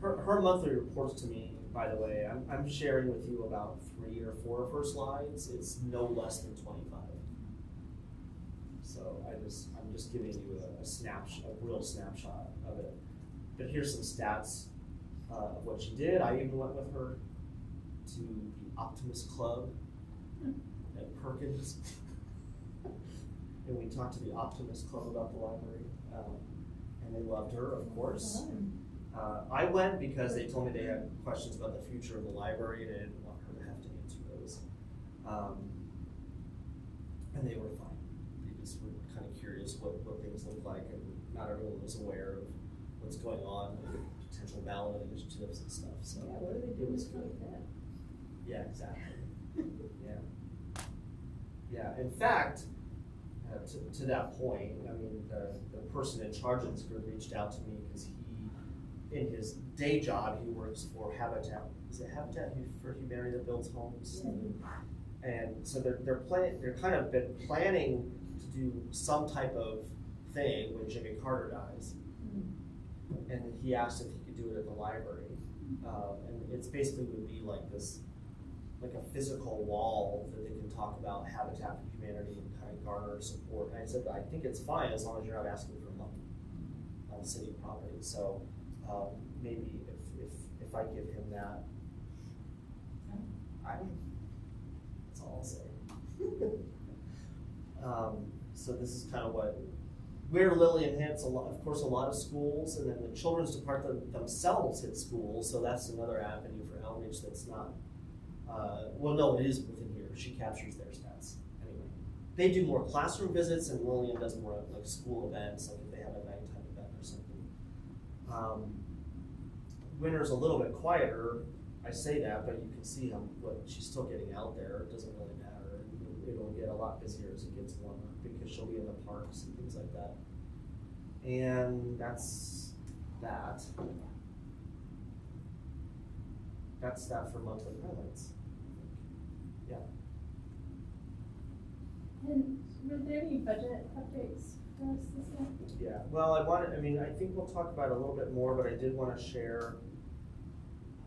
her monthly reports to me, by the way, I'm sharing with you about 3 or 4 of her slides. It's no less than 25. So I'm just giving you a real snapshot of it. But here's some stats of what she did. I even went with her to the Optimist Club at Perkins. And we talked to the Optimist Club about the library, and they loved her, of course. I went because they told me they had questions about the future of the library, and I didn't want her to have to answer those. And they were fine. They just were kind of curious what things look like, and not everyone was aware of what's going on, and potential ballot initiatives and stuff, so.
Yeah, what do they do with that?
Yeah, exactly. Yeah. Yeah, in fact, to that point, I mean, the person in charge of this group reached out to me because he, in his day job, he works for Habitat. Is it Habitat for Humanity that builds homes? Yeah. And so they're kind of been planning to do some type of thing when Jimmy Carter dies. Mm-hmm. And he asked if he could do it at the library. And it's basically would be like this, like a physical wall that they can talk about Habitat for Humanity and kind of garner support. And I said, I think it's fine as long as you're not asking for money on city property. So maybe if I give him that, that's all I'll say. So this is kind of where Lillian hits a lot, of course, a lot of schools, and then the children's department themselves hit schools. So that's another avenue for outreach that's not. Well, no, it is within here. She captures their stats anyway. They do more classroom visits, and Lillian does more like school events, like if they have a nighttime event or something. Winter's a little bit quieter. I say that, but you can see what she's still getting out there. It doesn't really matter. It'll get a lot busier as it gets warmer because she'll be in the parks and things like that. And that's that. That's that for monthly highlights. Yeah.
And were there any budget updates for us this month?
Yeah, well, I think we'll talk about it a little bit more, but I did want to share,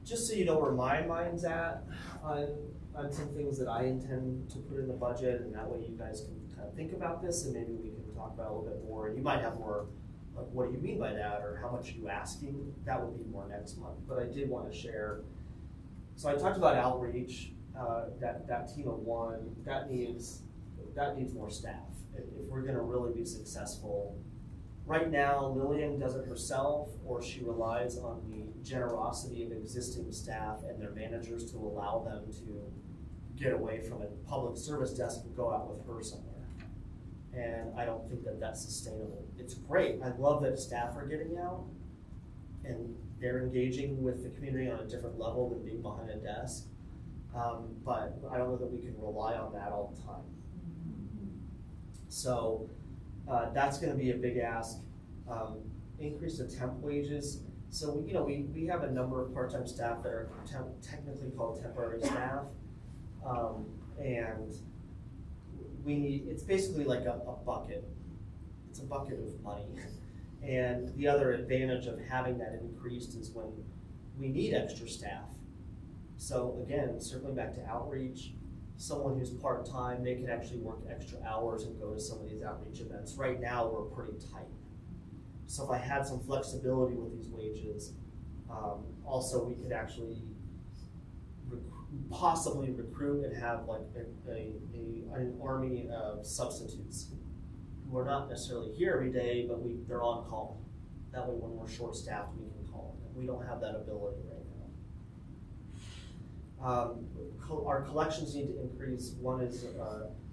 just so you know where my mind's at on some things that I intend to put in the budget, and that way you guys can kind of think about this, and maybe we can talk about it a little bit more. And you might have more, like, what do you mean by that, or how much are you asking? That would be more next month, but I did want to share. So I talked about outreach, that team of one, that needs more staff. If we're gonna really be successful. Right now, Lillian does it herself, or she relies on the generosity of existing staff and their managers to allow them to get away from a public service desk and go out with her somewhere. And I don't think that that's sustainable. It's great, I love that staff are getting out and they're engaging with the community on a different level than being behind a desk. But I don't know that we can rely on that all the time. So that's going to be a big ask. Increase the temp wages. So we have a number of part-time staff that are technically called temporary staff, and it's basically like a bucket. It's a bucket of money. And the other advantage of having that increased is when we need extra staff. So again, circling back to outreach, someone who's part-time, they can actually work extra hours and go to some of these outreach events. Right now, we're pretty tight. So if I had some flexibility with these wages, also we could actually possibly recruit and have like an army of substitutes who are not necessarily here every day, but they're on call. That way when we're short-staffed, we can call them. We don't have that ability right now. Our collections need to increase. One is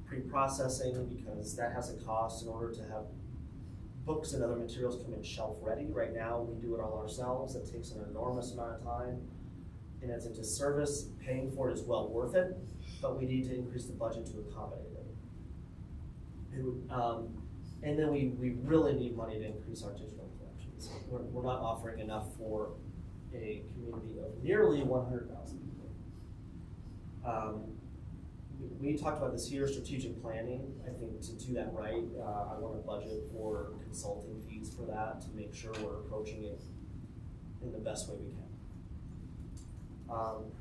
pre-processing, because that has a cost in order to have books and other materials come in shelf ready. Right now, we do it all ourselves. It takes an enormous amount of time, and it's a disservice. Paying for it is well worth it, but we need to increase the budget to accommodate it. And then we really need money to increase our digital collections. We're not offering enough for a community of nearly 100,000 people. We talked about this here, strategic planning. I think to do that right, I want to budget for consulting fees for that to make sure we're approaching it in the best way we can.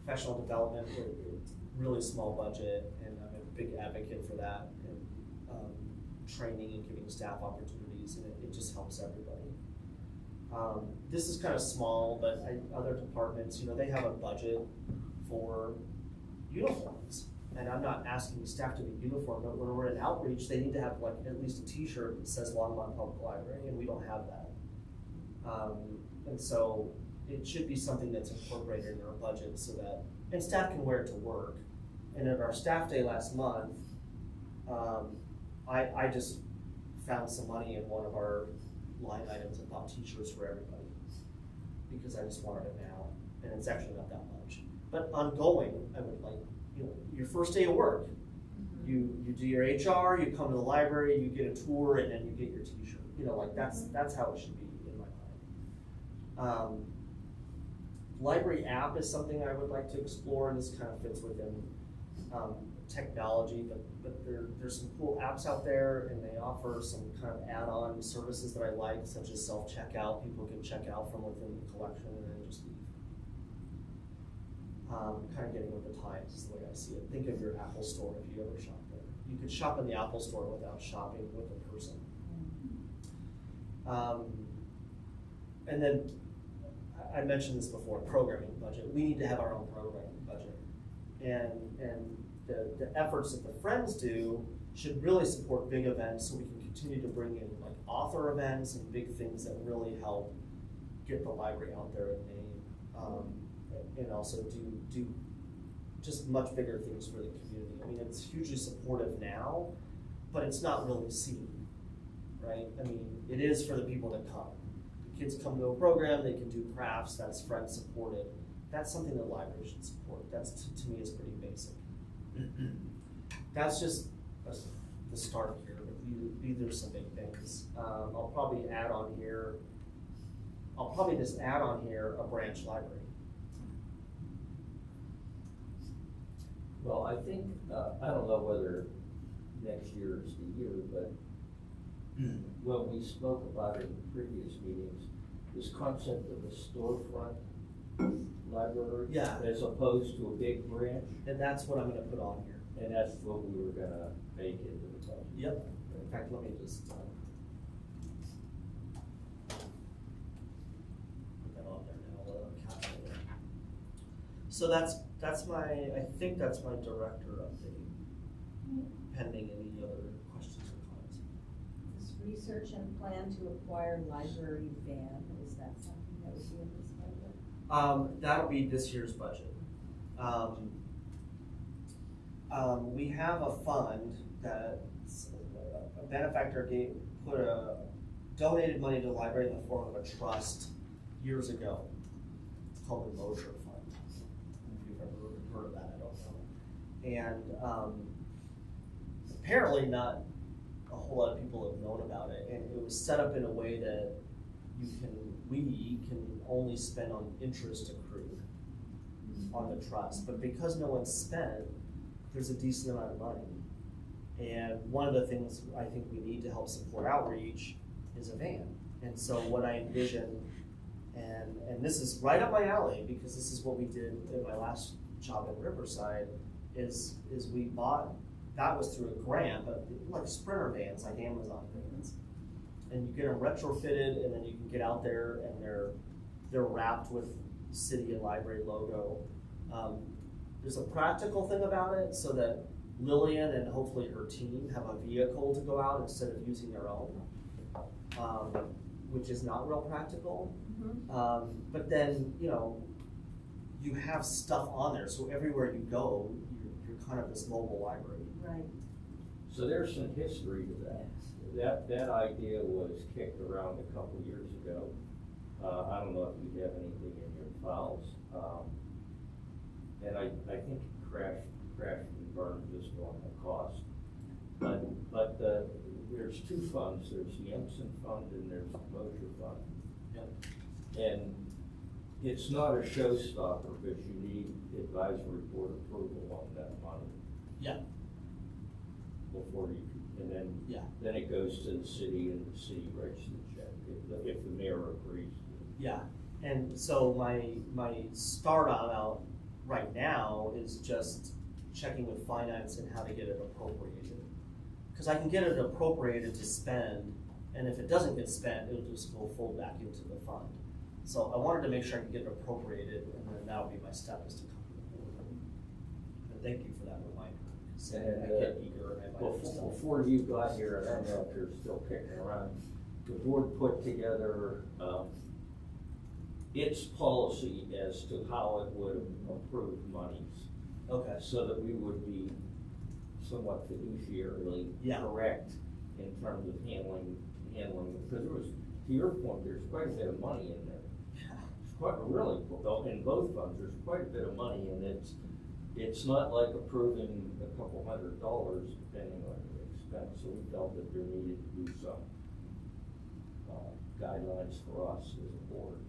Professional development, it's really small budget, and I'm a big advocate for that. And, training and giving staff opportunities, and it just helps everybody. This is kind of small, but other departments, you know, they have a budget for uniforms. And I'm not asking staff to be uniform, but when we're in outreach, they need to have like at least a t-shirt that says Longmont Public Library, and we don't have that. And so it should be something that's incorporated in our budget so that, and staff can wear it to work. And at our staff day last month, I just found some money in one of our line items and bought t-shirts for everybody because I just wanted it now, and it's actually not that much. But ongoing, I would like, you know, your first day of work, you do your HR, you come to the library, you get a tour, and then you get your t-shirt. You know, like that's how it should be in my mind. Library app is something I would like to explore, and this kind of fits within technology, but there's some cool apps out there, and they offer some kind of add-on services that I like, such as self-checkout. People can check out from within the collection and then just leave. Kind of getting with the times is the way I see it. Think of your Apple Store if you ever shop there. You could shop in the Apple Store without shopping with a person. And then, I mentioned this before, programming budget. We need to have our own programming budget. And the efforts that the Friends do should really support big events so we can continue to bring in like author events and big things that really help get the library out there in name. And also do just much bigger things for the community. I mean, it's hugely supportive now, but it's not really seen, right? I mean, it is for the people that come. The kids come to a program, they can do crafts, that's Friends supported. That's something the library should support. That's, to me, is pretty basic. That's just the start here, but these are some big things. I'll probably just add on here a branch library.
Well, I think, I don't know whether next year is the year, but when we spoke about it in previous meetings, this concept of a storefront library,
Yeah,
as opposed to a big branch,
and that's what I'm going to put on here.
and that's what we were gonna make into the budget.
Yep. In fact, let me just put that on there now. Calculator. So that's my, I think that's my director update, pending any other questions or comments.
This research and plan to acquire library van, is that something that would be in this budget?
That'll be this year's budget. We have a fund that a benefactor donated money to the library in the form of a trust years ago. It's called the Mosher Fund. If you've ever heard of that, I don't know. And apparently not a whole lot of people have known about it. And it was set up in a way that we can only spend on interest accrued on the trust. But because no one's spent, there's a decent amount of money. And one of the things I think we need to help support outreach is a van. And so what I envision, and this is right up my alley because this is what we did in my last job in Riverside, is we bought, that was through a grant, but like Sprinter vans, like Amazon vans. And you get them retrofitted, and then you can get out there and they're wrapped with city and library logo. There's a practical thing about it so that Lillian and hopefully her team have a vehicle to go out instead of using their own, which is not real practical.
Mm-hmm.
But then, you have stuff on there, so everywhere you go, you're kind of this mobile library.
Right.
So there's some history to that. That idea was kicked around a couple years ago. I don't know if you have anything in your files. And I think it crashed and burned just on the cost. But there's two funds. There's the Empson Fund and there's the Mosher Fund.
Yep.
And it's not a showstopper, but you need advisory board approval on that money.
Yeah.
Before you, and then
Yeah.
then it goes to the city and the city writes the check if the mayor agrees.
Yeah, and so my start out right now is just checking with finance and how to get it appropriated. Because I can get it appropriated to spend And if it doesn't get spent, it'll just go fold back into the fund. So I wanted to make sure I could get it appropriated, and then that would be my step, is to come to the board. And thank you for that reminder, because I get eager and I might have stuff.
Before you got here, and I don't know if you're still kicking around, the board put together, its policy as to how it would approve monies,
Okay,
so that we would be somewhat fiduciarily
Yeah.
correct in terms of handling, because there was, to your point, there's quite a bit of money in there. It's quite, really, well, in both funds, there's quite a bit of money, and it's not like approving a couple $100 depending on the expense, so we felt that there needed to be some guidelines for us as a board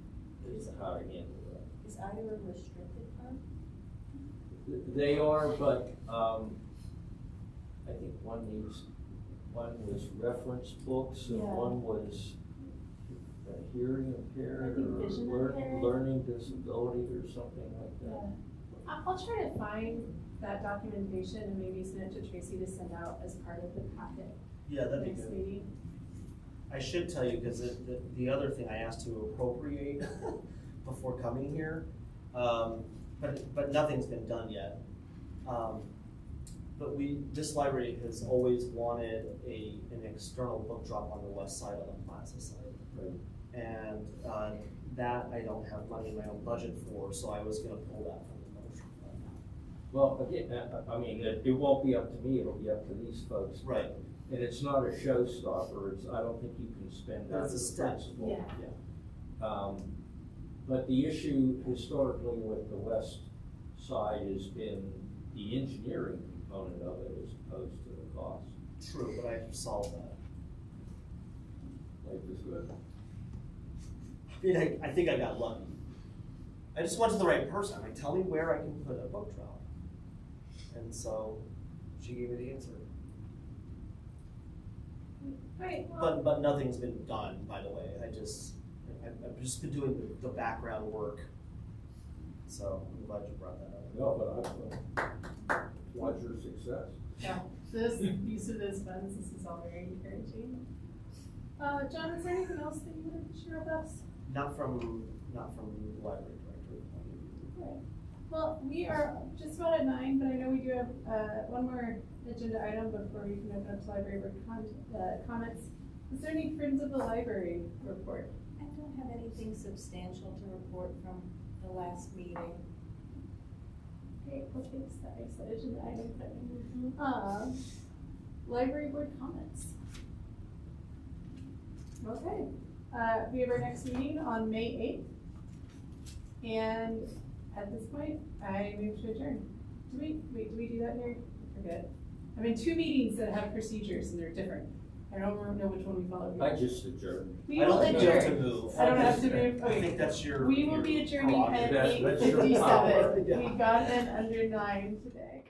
as to how to handle that.
Is either a restricted fund?
They are, but, I think one was reference books and
Yeah.
one was hearing impaired
I think
or
vision impaired.
learning disability or something like
Yeah.
that.
I'll try to find that documentation and maybe send it to Tracy to send out as part of the packet
yeah, that'd be
next
good.
meeting.
I should tell you, because the other thing I asked to appropriate before coming here, but nothing's been done yet. But this library has always wanted an external book drop on the west side on the plaza side.
Right.
And that I don't have money in my own budget for, so I was gonna pull that from the motion fund.
Well, again, I mean, it won't be up to me, it'll be up to these folks. but-
Right.
And it's not a showstopper, I don't think you can spend that
It's a
as a
step.
principle.
Yeah.
But the issue historically with the west side has been the engineering component of it as opposed to the cost.
True, but I solved that.
Like this good.
I mean, I think I got lucky. I just went to the right person. I'm like, tell me where I can put a book drop. And so she gave me the answer.
Right, well,
But nothing's been done, by the way. I've just been doing the background work. So I'm glad you brought that up.
No, but what's your success?
yeah, this use of those funds, this is all very encouraging. John, is there anything else that you wanted to share with us?
Not from the library director.
Right. Well, we are just about at 9, but I know we do have one more agenda item before we can open up to library board comments. Is there any Friends of the Library report?
I don't have anything substantial to report from the last meeting.
Great, we'll fix that agenda item thing. Library board comments. Okay, we have our next meeting on May 8th. And at this point, I move to adjourn. Do we do that here? I forget. I'm in 2 meetings that have procedures and they're different. I don't know which one we follow.
I just adjourned.
We
I
will
don't think you have to
adjourn.
move.
I don't have to move,
I
okay.
think that's your.
We will be adjourning at
prerogative.
That's your power.
8:57. We got in under 9 today.